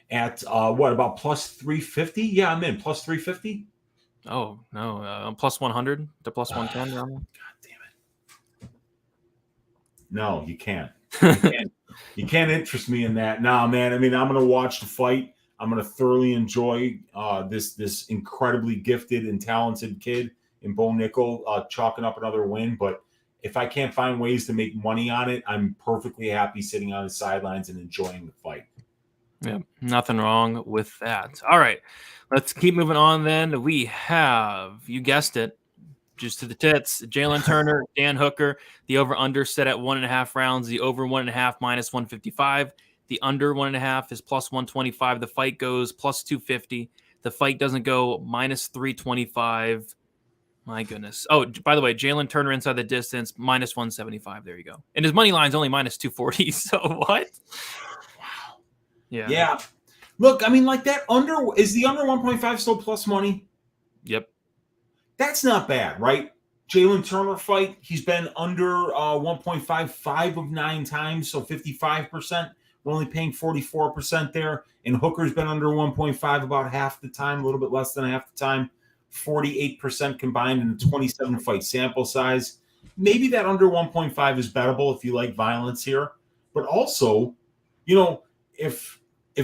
At what, about plus 350? Yeah, I'm in. Plus 350? Oh, no. Plus 100 to plus 110. God damn it. No, you can't. You can't interest me in that. Nah, man. I mean, I'm going to watch the fight. I'm going to thoroughly enjoy this incredibly gifted and talented kid in Bo Nickel chalking up another win. But if I can't find ways to make money on it, I'm perfectly happy sitting on the sidelines and enjoying the fight. Yeah, nothing wrong with that. All right, let's keep moving on then. We have, you guessed it, just to the tits, Jalen Turner, Dan Hooker. The over-under set at 1.5 rounds. The over 1.5 minus 155. The under 1.5 is plus 125. The fight goes plus 250. The fight doesn't go minus 325. My goodness. Oh, by the way, Jalen Turner inside the distance, minus 175. There you go. And his money line's only minus 240. So what? Wow. Yeah. Yeah. Look, I mean, like that is the under 1.5 still plus money? Yep. That's not bad, right? Jalen Turner fight, he's been under 1.5 5 of 9 times, so 55%. We're only paying 44% there. And Hooker's been under 1.5 about half the time, a little bit less than half the time. 48% combined in a 27-fight sample size. Maybe that under 1.5 is bettable if you like violence here. But also, you know, if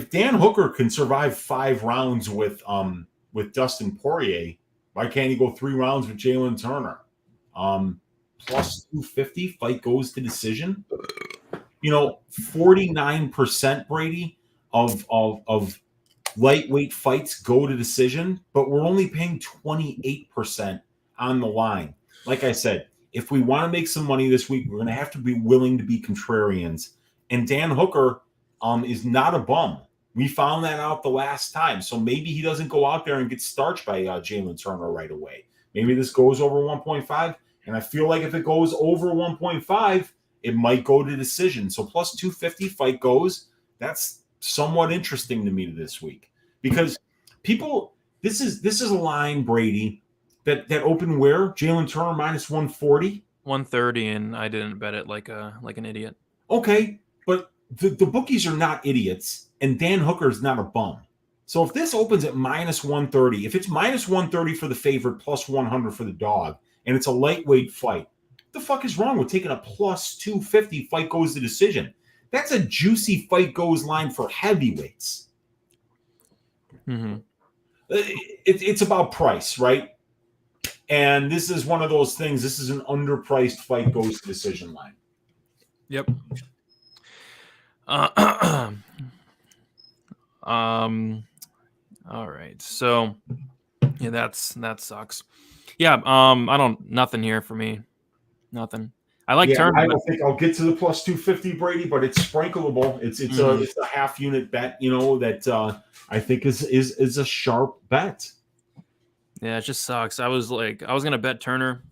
Dan Hooker can survive 5 rounds with Dustin Poirier, why can't he go 3 rounds with Jalen Turner? Plus 250, fight goes to decision. 49%, Brady, of lightweight fights go to decision, but we're only paying 28% on the line. Like I said, if we want to make some money this week, we're going to have to be willing to be contrarians. And Dan Hooker is not a bum. We found that out the last time. So maybe he doesn't go out there and get starched by Jalen Turner right away. Maybe this goes over 1.5. And I feel like if it goes over 1.5, it might go to decision. So plus 250 fight goes. That's somewhat interesting to me this week. Because people, this is a line, Brady, that opened where? Jalen Turner minus 140? 130, and I didn't bet it like an idiot. Okay, but the bookies are not idiots, and Dan Hooker is not a bum. So if this opens at minus 130, if it's minus 130 for the favorite, plus 100 for the dog, and it's a lightweight fight, what the fuck is wrong with taking a plus 250 fight goes to decision? That's a juicy fight goes line for heavyweights. Mm-hmm. It's about price, right? And this is one of those things. This is an underpriced fight goes to decision line. Yep. All right. So yeah, that sucks. Yeah. Nothing here for me. Nothing. I like Turner. I don't think I'll get to the plus 250, Brady, but it's sprinkleable. It's a half unit bet, that I think is a sharp bet. Yeah, it just sucks. I was gonna bet Turner,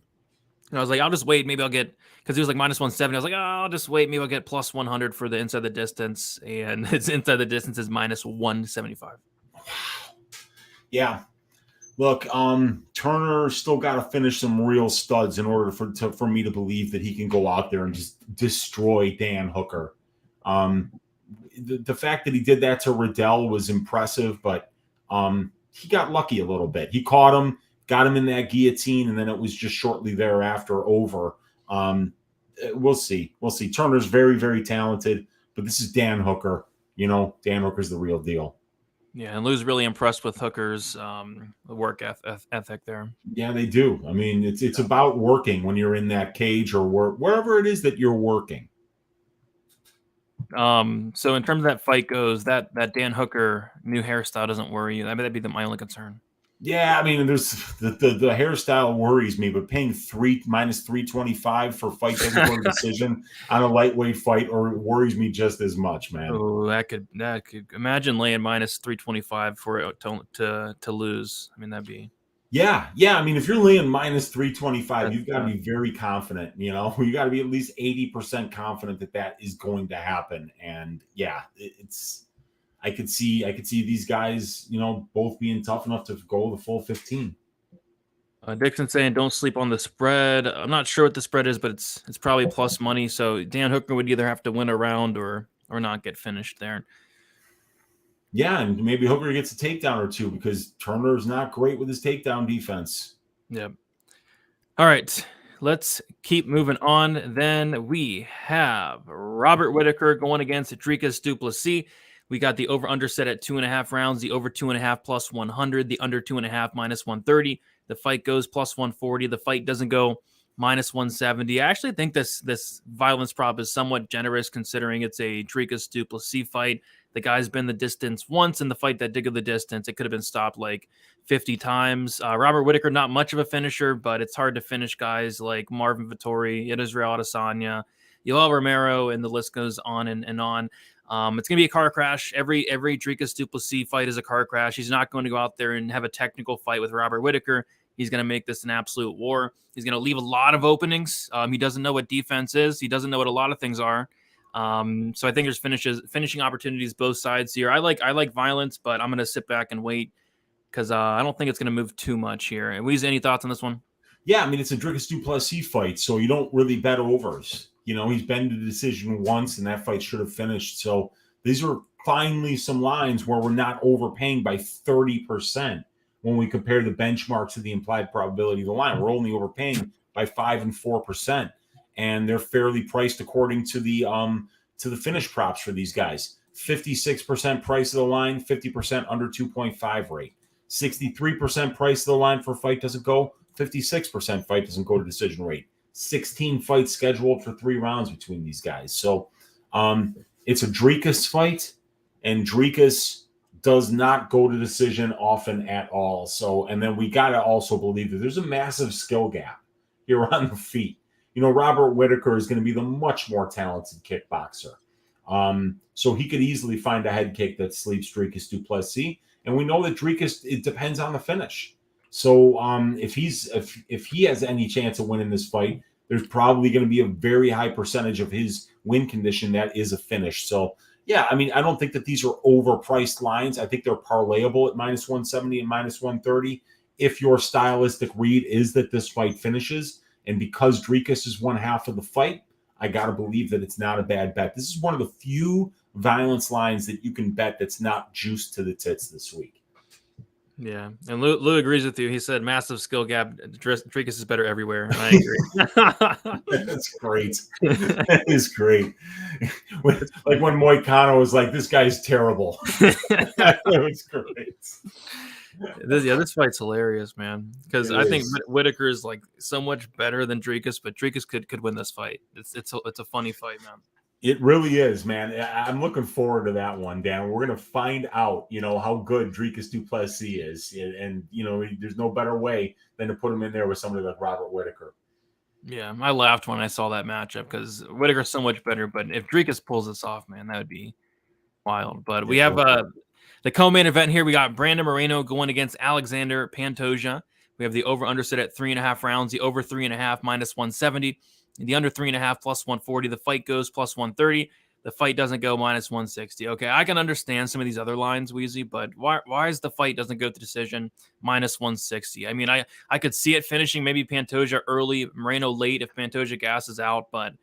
and I was like, I'll just wait. Maybe I'll get, because he was like minus 170. I was like, I'll just wait. Maybe I'll get plus 100 for the inside the distance, and his inside the distance is minus 175. Wow. Yeah. Look, Turner still got to finish some real studs in order for me to believe that he can go out there and just destroy Dan Hooker. The fact that he did that to Riddell was impressive, but he got lucky a little bit. He caught him, got him in that guillotine, and then it was just shortly thereafter over. We'll see. Turner's very, very talented, but this is Dan Hooker. Dan Hooker's the real deal. Yeah, and Lou's really impressed with Hooker's work ethic there. Yeah, they do. I mean, it's about working when you're in that cage or wherever it is that you're working. So in terms of that fight goes, that Dan Hooker new hairstyle doesn't worry you. I mean, that'd be my only concern. Yeah, I mean, there's the hairstyle worries me, but paying minus 325 for fight doesn't go to decision on a lightweight fight or worries me just as much, man. Oh, that could imagine laying minus 325 for it to lose. I mean, that'd be. Yeah. I mean, if you're laying minus 325, you've got to be very confident. You got to be at least 80% confident that is going to happen. And yeah, I could see these guys, both being tough enough to go the full 15. Dixon saying don't sleep on the spread. I'm not sure what the spread is, but it's probably plus money. So Dan Hooker would either have to win a round or not get finished there. Yeah, and maybe Hooker gets a takedown or two because Turner's not great with his takedown defense. Yep. All right, let's keep moving on. Then we have Robert Whittaker going against Dricus du Plessis. We got the over-under set at 2.5 rounds, the over 2.5 plus 100, the under 2.5 minus 130. The fight goes plus 140. The fight doesn't go minus 170. I actually think this violence prop is somewhat generous considering it's a Dricus du Plessis fight. The guy's been the distance once in the fight that did go the distance. It could have been stopped like 50 times. Robert Whittaker, not much of a finisher, but it's hard to finish guys like Marvin Vettori, Israel Adesanya, Yoel Romero, and the list goes on and on. It's going to be a car crash. Every Dricus du Plessis fight is a car crash. He's not going to go out there and have a technical fight with Robert Whittaker. He's going to make this an absolute war. He's going to leave a lot of openings. He doesn't know what defense is. He doesn't know what a lot of things are. So I think there's finishing opportunities both sides here. I like violence, but I'm going to sit back and wait because I don't think it's going to move too much here. And Weezy, any thoughts on this one? Yeah, I mean, it's a Dricus du Plessis fight, so you don't really bet overs. You know, he's been to the decision once, and that fight should have finished. So these are finally some lines where we're not overpaying by 30% when we compare the benchmark to the implied probability of the line. We're only overpaying by 5 and 4%, and they're fairly priced according to the finish props for these guys. 56% price of the line, 50% under 2.5 rate. 63% price of the line for fight doesn't go. 56% fight doesn't go to decision rate. 16 fights scheduled for 3 rounds between these guys. So it's a Dricus fight, and Dricus does not go to decision often at all. So, and then we got to also believe that there's a massive skill gap here on the feet. You know, Robert Whittaker is going to be the much more talented kickboxer. So he could easily find a head kick that sleeps Dricus du Plessis. And we know that Dricus, it depends on the finish. So if he has any chance of winning this fight, there's probably going to be a very high percentage of his win condition that is a finish. So yeah, I mean, I don't think that these are overpriced lines. I think they're parlayable at minus 170 and minus 130. If your stylistic read is that this fight finishes, and because Dricus is one half of the fight, I got to believe that it's not a bad bet. This is one of the few violence lines that you can bet that's not juiced to the tits this week. Yeah, and Lou agrees with you. He said massive skill gap. Dricus is better everywhere. I agree. That's great. That is great. Like when Moicano was like, "This guy's terrible." That was great. This fight's hilarious, man. Because I think Whittaker is like so much better than Dricus, but Dricus could win this fight. It's a funny fight, man. It really is, man. I'm looking forward to that one, Dan. We're going to find out, how good Dricus du Plessis is. And, there's no better way than to put him in there with somebody like Robert Whittaker. Yeah, I laughed when I saw that matchup because Whittaker's so much better. But if Dricus pulls this off, man, that would be wild. But we have the co-main event here. We got Brandon Moreno going against Alexander Pantoja. We have the over-under set at 3.5 rounds, the over 3.5 minus 170. The under 3.5 plus 140. The fight goes plus 130. The fight doesn't go minus 160. Okay, I can understand some of these other lines, Weezy, but why is the fight doesn't go to decision minus 160? I mean, I could see it finishing maybe Pantoja early, Moreno late if Pantoja gasses out, but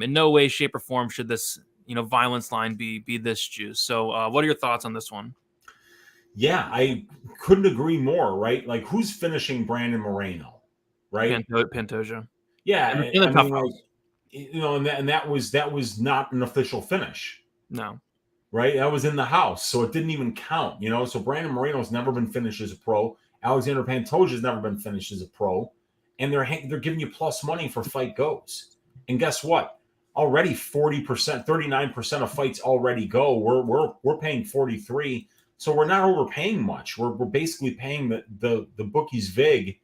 in no way, shape, or form should this violence line be this juice. So what are your thoughts on this one? Yeah, I couldn't agree more, right? Like, who's finishing Brandon Moreno, right? Pantoja. Yeah, and that was not an official finish. No, right? That was in the house, so it didn't even count. So Brandon Moreno's never been finished as a pro. Alexander Pantoja's never been finished as a pro, and they're giving you plus money for fight goes. And guess what? Already 40%, 39% of fights already go. We're paying 43, so we're not overpaying much. We're basically paying the bookies vig,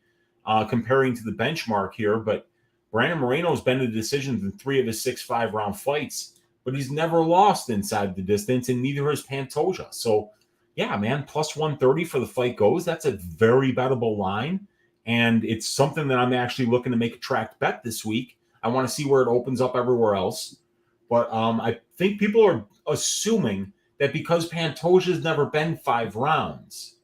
comparing to the benchmark here, but. Brandon Moreno's been to decisions in 3 of his 6 5-round fights, but he's never lost inside the distance, and neither has Pantoja. So, yeah, man, plus 130 for the fight goes. That's a very bettable line, and it's something that I'm actually looking to make a tracked bet this week. I want to see where it opens up everywhere else. But I think people are assuming that because Pantoja's never been 5 rounds,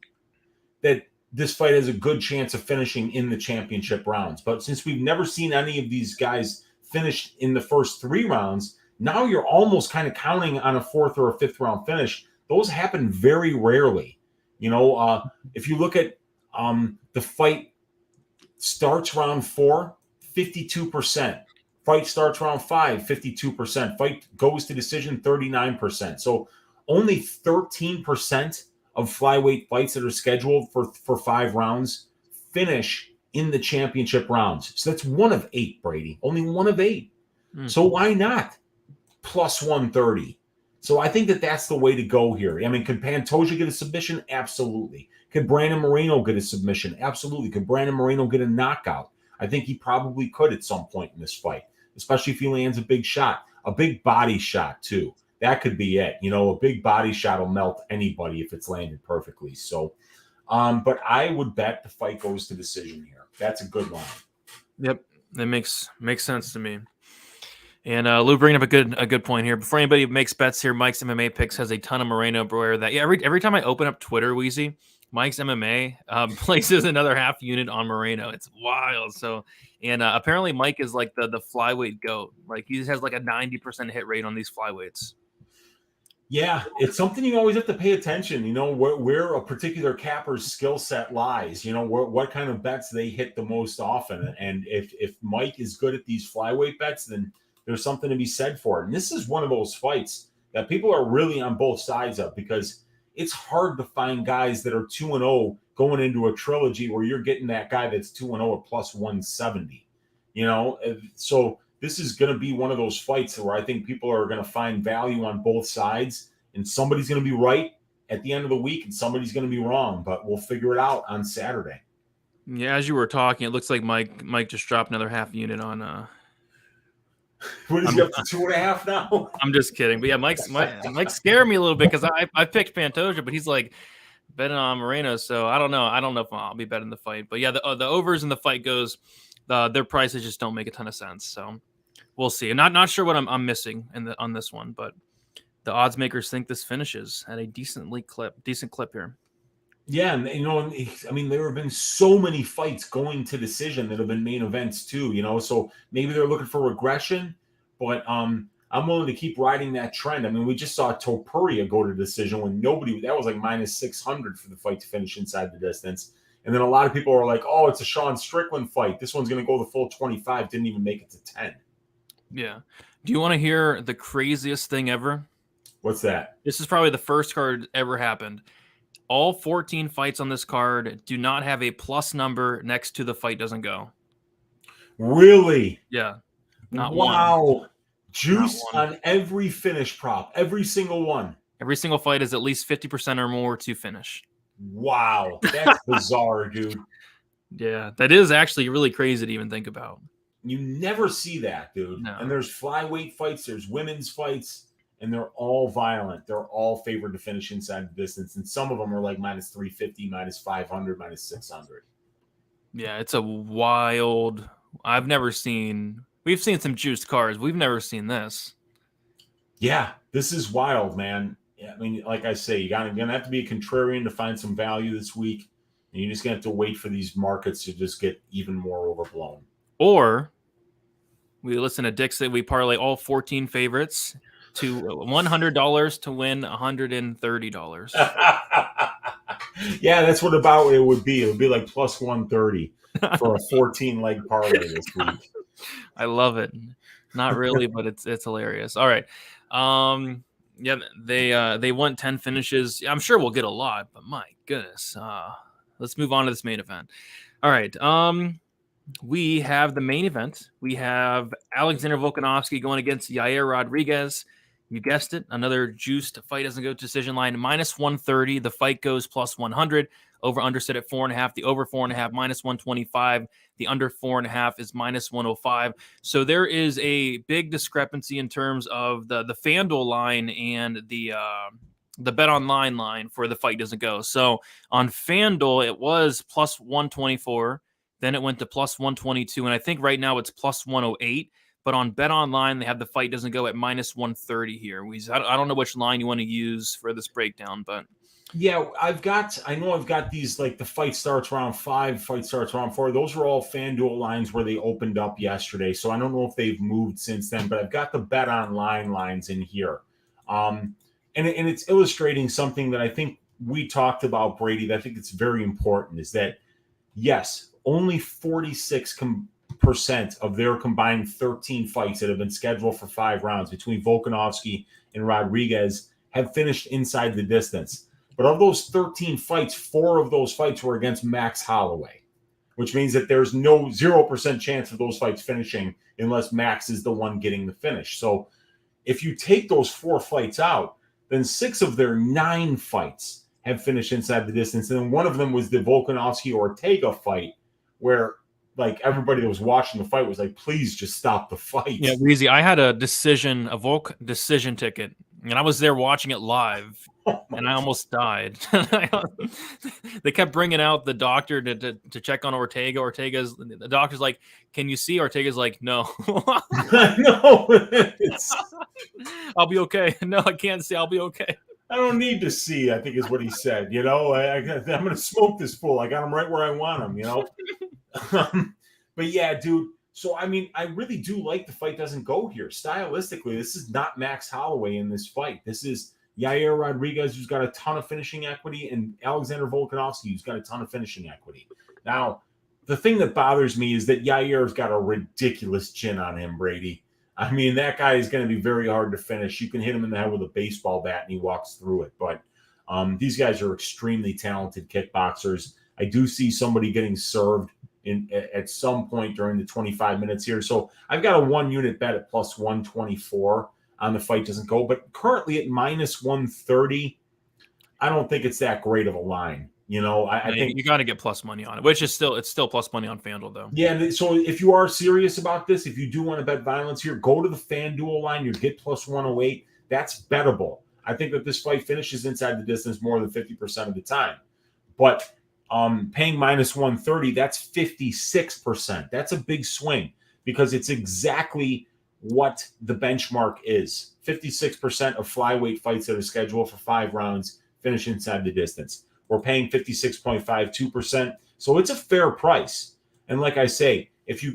that this fight has a good chance of finishing in the championship rounds. But since we've never seen any of these guys finish in the first 3 rounds, now you're almost kind of counting on a 4th or a 5th round finish. Those happen very rarely. If you look at the fight starts round 4, 52%. Fight starts round 5, 52%. Fight goes to decision, 39%. So only 13% of flyweight fights that are scheduled for 5 rounds finish in the championship rounds. So that's 1 of 8, Brady. Only 1 of 8. So why not plus 130? So I think that's the way to go here. I mean, could Pantoja get a submission? Absolutely. Could Brandon Moreno get a submission? Absolutely. Could Brandon Moreno get a knockout? I think he probably could at some point in this fight, especially if he lands a big shot, a big body shot too. That could be it. A big body shot will melt anybody if it's landed perfectly. So, but I would bet the fight goes to decision here. That's a good line. Yep, that makes sense to me. And Lou bringing up a good point here. Before anybody makes bets here, Mike's MMA Picks has a ton of Moreno beware that. Yeah, every time I open up Twitter, Weezy, Mike's MMA places another half unit on Moreno. It's wild. So, and apparently Mike is like the flyweight goat. Like he has like a 90% hit rate on these flyweights. Yeah, it's something you always have to pay attention. Where a particular capper's skill set lies. What kind of bets they hit the most often. And if Mike is good at these flyweight bets, then there's something to be said for it. And this is one of those fights that people are really on both sides of, because it's hard to find guys that are 2-0 going into a trilogy where you're getting that guy that's 2-0 at plus 170. So this is going to be one of those fights where I think people are going to find value on both sides, and somebody's going to be right at the end of the week and somebody's going to be wrong, but we'll figure it out on Saturday. Yeah, as you were talking, it looks like Mike just dropped another half unit on What is he up to 2.5 now? I'm just kidding, but yeah, Mike scared me a little bit because I picked Pantoja, but he's like betting on Moreno, so I don't know if I'll be betting the fight. But yeah, the overs in the fight goes, their prices just don't make a ton of sense. So we'll see. I'm not sure what I'm missing on this one, but the odds makers think this finishes at a decent clip here. Yeah, and I mean, there have been so many fights going to decision that have been main events too. So maybe they're looking for regression, but I'm willing to keep riding that trend. I mean, we just saw Topuria go to decision when that was like minus 600 for the fight to finish inside the distance. And then a lot of people are like, "Oh, it's a Sean Strickland fight. This one's going to go the full 25." Didn't even make it to 10. Yeah. Do you want to hear the craziest thing ever? What's that? This is probably the first card ever happened. All 14 fights on this card do not have a plus number next to the fight doesn't go. Really? Yeah. Not wow. one. Juice on every finish prop. Every single one. Every single fight is at least 50% or more to finish. Wow. That's bizarre, dude. Yeah. That is actually really crazy to even think about. You never see that, dude. No. And there's flyweight fights. There's women's fights. And they're all violent. They're all favored to finish inside the distance. And some of them are like minus 350, minus 500, minus 600. Yeah, it's a wild. We've seen some juiced cards. We've never seen this. Yeah, this is wild, man. Yeah, I mean, like I say, you're going to have to be a contrarian to find some value this week. And you're just going to have to wait for these markets to just get even more overblown. Or we listen to Dixon. We parlay all 14 favorites to $100 to win $130. Yeah, that's what about it would be. It would be like plus 130 for a 14-leg parlay this week. I love it. Not really, but it's hilarious. All right. Yeah, they won 10 finishes. I'm sure we'll get a lot, but my goodness. Let's move on to this main event. All right. We have the main event. We have Alexander Volkanovski going against Yair Rodriguez. You guessed it. Another juiced fight doesn't go to decision line. Minus 130. The fight goes plus 100. Over under set at 4.5. The over 4.5 minus 125. The under 4.5 is minus 105. So there is a big discrepancy in terms of the FanDuel line and the Bet Online line for the fight doesn't go. So on FanDuel, it was plus 124. Then it went to plus 122. And I think right now it's plus 108. But on Bet Online, they have the fight doesn't go at minus 130 here. I don't know which line you want to use for this breakdown, but Yeah, I know I've got these, like the fight starts round 5, fight starts round 4. Those are all FanDuel lines where they opened up yesterday. So I don't know if they've moved since then, but I've got the bet online lines in here. And it's illustrating something that I think we talked about, Brady, that I think it's very important, is that yes, only 46% of their combined 13 fights that have been scheduled for 5 rounds between Volkanovski and Rodriguez have finished inside the distance. But of those 13 fights, 4 of those fights were against Max Holloway, which means that there's no 0% chance of those fights finishing unless Max is the one getting the finish. So if you take those 4 fights out, then 6 of their 9 fights have finished inside the distance. And then one of them was the Volkanovski-Ortega fight, where like everybody that was watching the fight was like, please just stop the fight. Yeah, Weezy, I had a Volk decision ticket, and I was there watching it live, and I almost died. They kept bringing out the doctor to check on Ortega. The doctor's like, "Can you see?" Ortega's like, "No." No, I'll be okay. No, I can't see. I'll be okay. I don't need to see, I think is what he said. You know, I'm going to smoke this fool. I got him right where I want him, you know. But yeah, dude. So, I mean, I really do like the fight doesn't go here. Stylistically, this is not Max Holloway in this fight. This is Yair Rodriguez, who's got a ton of finishing equity, and Alexander Volkanovski, who's got a ton of finishing equity. Now, the thing that bothers me is that Yair's got a ridiculous chin on him, Brady. I mean, that guy is going to be very hard to finish. You can hit him in the head with a baseball bat and he walks through it. But these guys are extremely talented kickboxers. I do see somebody getting served at some point during the 25 minutes here. So I've got a 1-unit bet at plus 124 on the fight doesn't go. But currently at minus 130, I don't think it's that great of a line. You know, I think you got to get plus money on it, which is it's still plus money on FanDuel though. Yeah, so if you are serious about this, if you do want to bet violence here, go to the FanDuel line. You get plus 108. That's bettable. I think that this fight finishes inside the distance more than 50% of the time. But paying minus 130, that's 56%. That's a big swing because it's exactly what the benchmark is. 56% of flyweight fights that are scheduled for 5 rounds finish inside the distance. We're paying 56.52%, so it's a fair price. And like I say, if you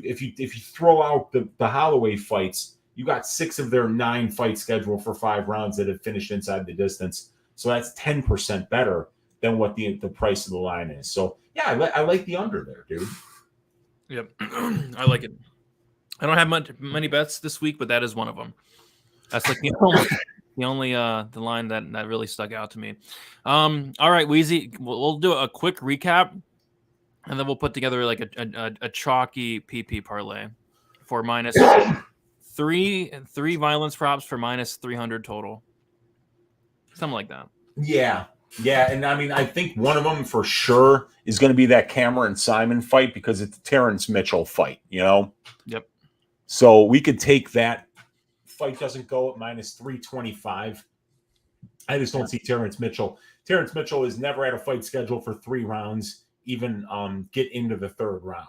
throw out the Holloway fights, you got 6 of their 9 fights scheduled for 5 rounds that have finished inside the distance. So that's 10% better than what the price of the line is. So yeah, I like the under there, dude. Yep, I like it. I don't have many bets this week, but that is one of them. That's like the line that really stuck out to me. All right, Weezy, we'll do a quick recap, and then we'll put together like a chalky PP parlay for minus three violence props for minus 300 total, something like that. Yeah, and I mean, I think one of them for sure is going to be that Cameron Simon fight because it's a Terrence Mitchell fight, you know. Yep. So we could take that. Fight doesn't go at minus 325. I just don't see Terrence Mitchell. Terrence Mitchell has never had a fight scheduled for 3 rounds, even get into the 3rd round.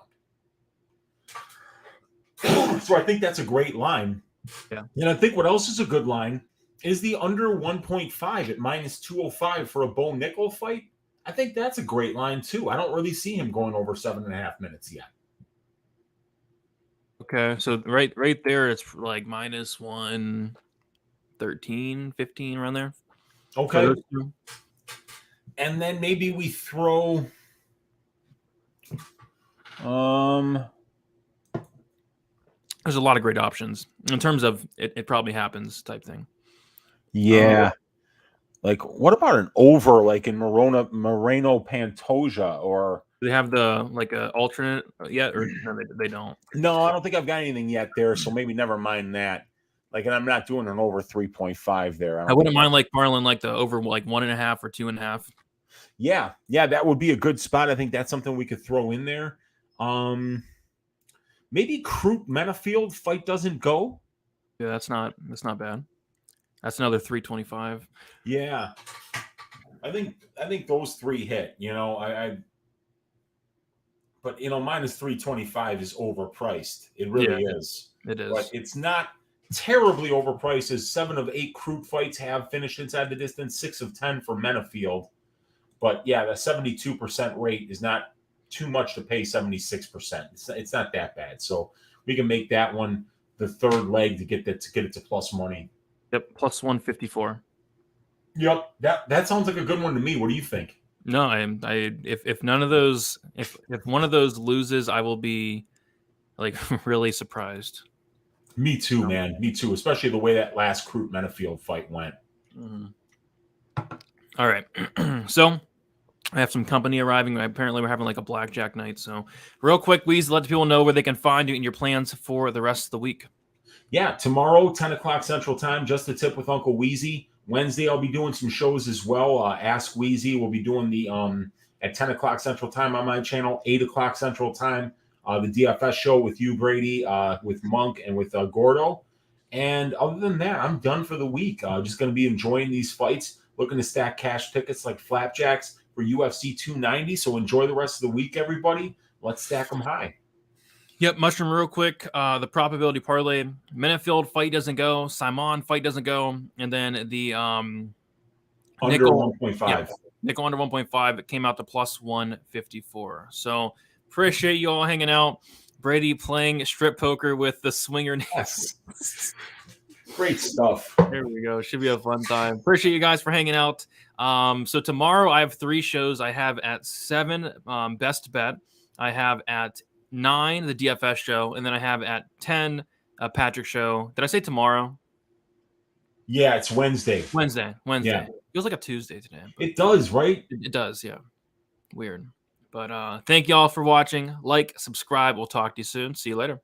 So I think that's a great line. Yeah. And I think what else is a good line is the under 1.5 at minus 205 for a Bo Nickel fight. I think that's a great line too. I don't really see him going over 7.5 minutes yet. Okay, so right there, it's like minus 113, 15 around there. Okay. And then maybe we throw there's a lot of great options in terms of it probably happens type thing. Yeah. Like what about an over like in Moreno Pantoja or do they have the like a alternate yet or no, they don't? No, I don't think I've got anything yet there, so maybe never mind that. Like, and I'm not doing an over 3.5 there. I wouldn't mind like Marlon like the over like 1.5 or 2.5. Yeah, that would be a good spot. I think that's something we could throw in there. Maybe Crute Menifield fight doesn't go. Yeah, that's not bad. That's another 325. Yeah, I think those 3 hit. You know, but you know, minus 325 is overpriced. It really is. It is, but it's not terribly overpriced. As 7 of 8 Crute fights have finished inside the distance, 6 of 10 for Menifield. But yeah, the 72% rate is not too much to pay 76%. It's not that bad. So we can make that one the third leg to get it to plus money. Yep, plus 154. Yep, that sounds like a good one to me. What do you think? No, if none of those, if one of those loses, I will be like really surprised. Me too, man. Me too. Especially the way that last Crute Menifield fight went. Mm-hmm. All right, so I have some company arriving. Apparently, we're having like a blackjack night. So, real quick, Weez, let the people know where they can find you and your plans for the rest of the week. Yeah, tomorrow, 10 o'clock Central Time, Just a Tip with Uncle Weezy. Wednesday, I'll be doing some shows as well. Ask Weezy. We'll be doing the at 10 o'clock Central Time on my channel, 8 o'clock Central Time, the DFS show with you, Brady, with Monk, and with Gordo. And other than that, I'm done for the week. Just going to be enjoying these fights, looking to stack cash tickets like flapjacks for UFC 290. So enjoy the rest of the week, everybody. Let's stack them high. Yep, Mushroom, real quick. The probability parlay: Menifield fight doesn't go, Simon fight doesn't go, and then the under nickel 1.5. Yeah, nickel under 1.5. It came out to plus 154. So appreciate you all hanging out. Brady playing strip poker with the swinger. Yes. Great stuff. There we go. Should be a fun time. Appreciate you guys for hanging out. So tomorrow I have 3 shows. I have at 7 best bet. I have at 9 the DFS show, and then I have at 10 Patrick show. Did I say tomorrow? Yeah, it's Wednesday. Wednesday. Yeah. Feels like a Tuesday today. It does, right? It does, yeah. Weird. But thank you all for watching. Like, subscribe. We'll talk to you soon. See you later.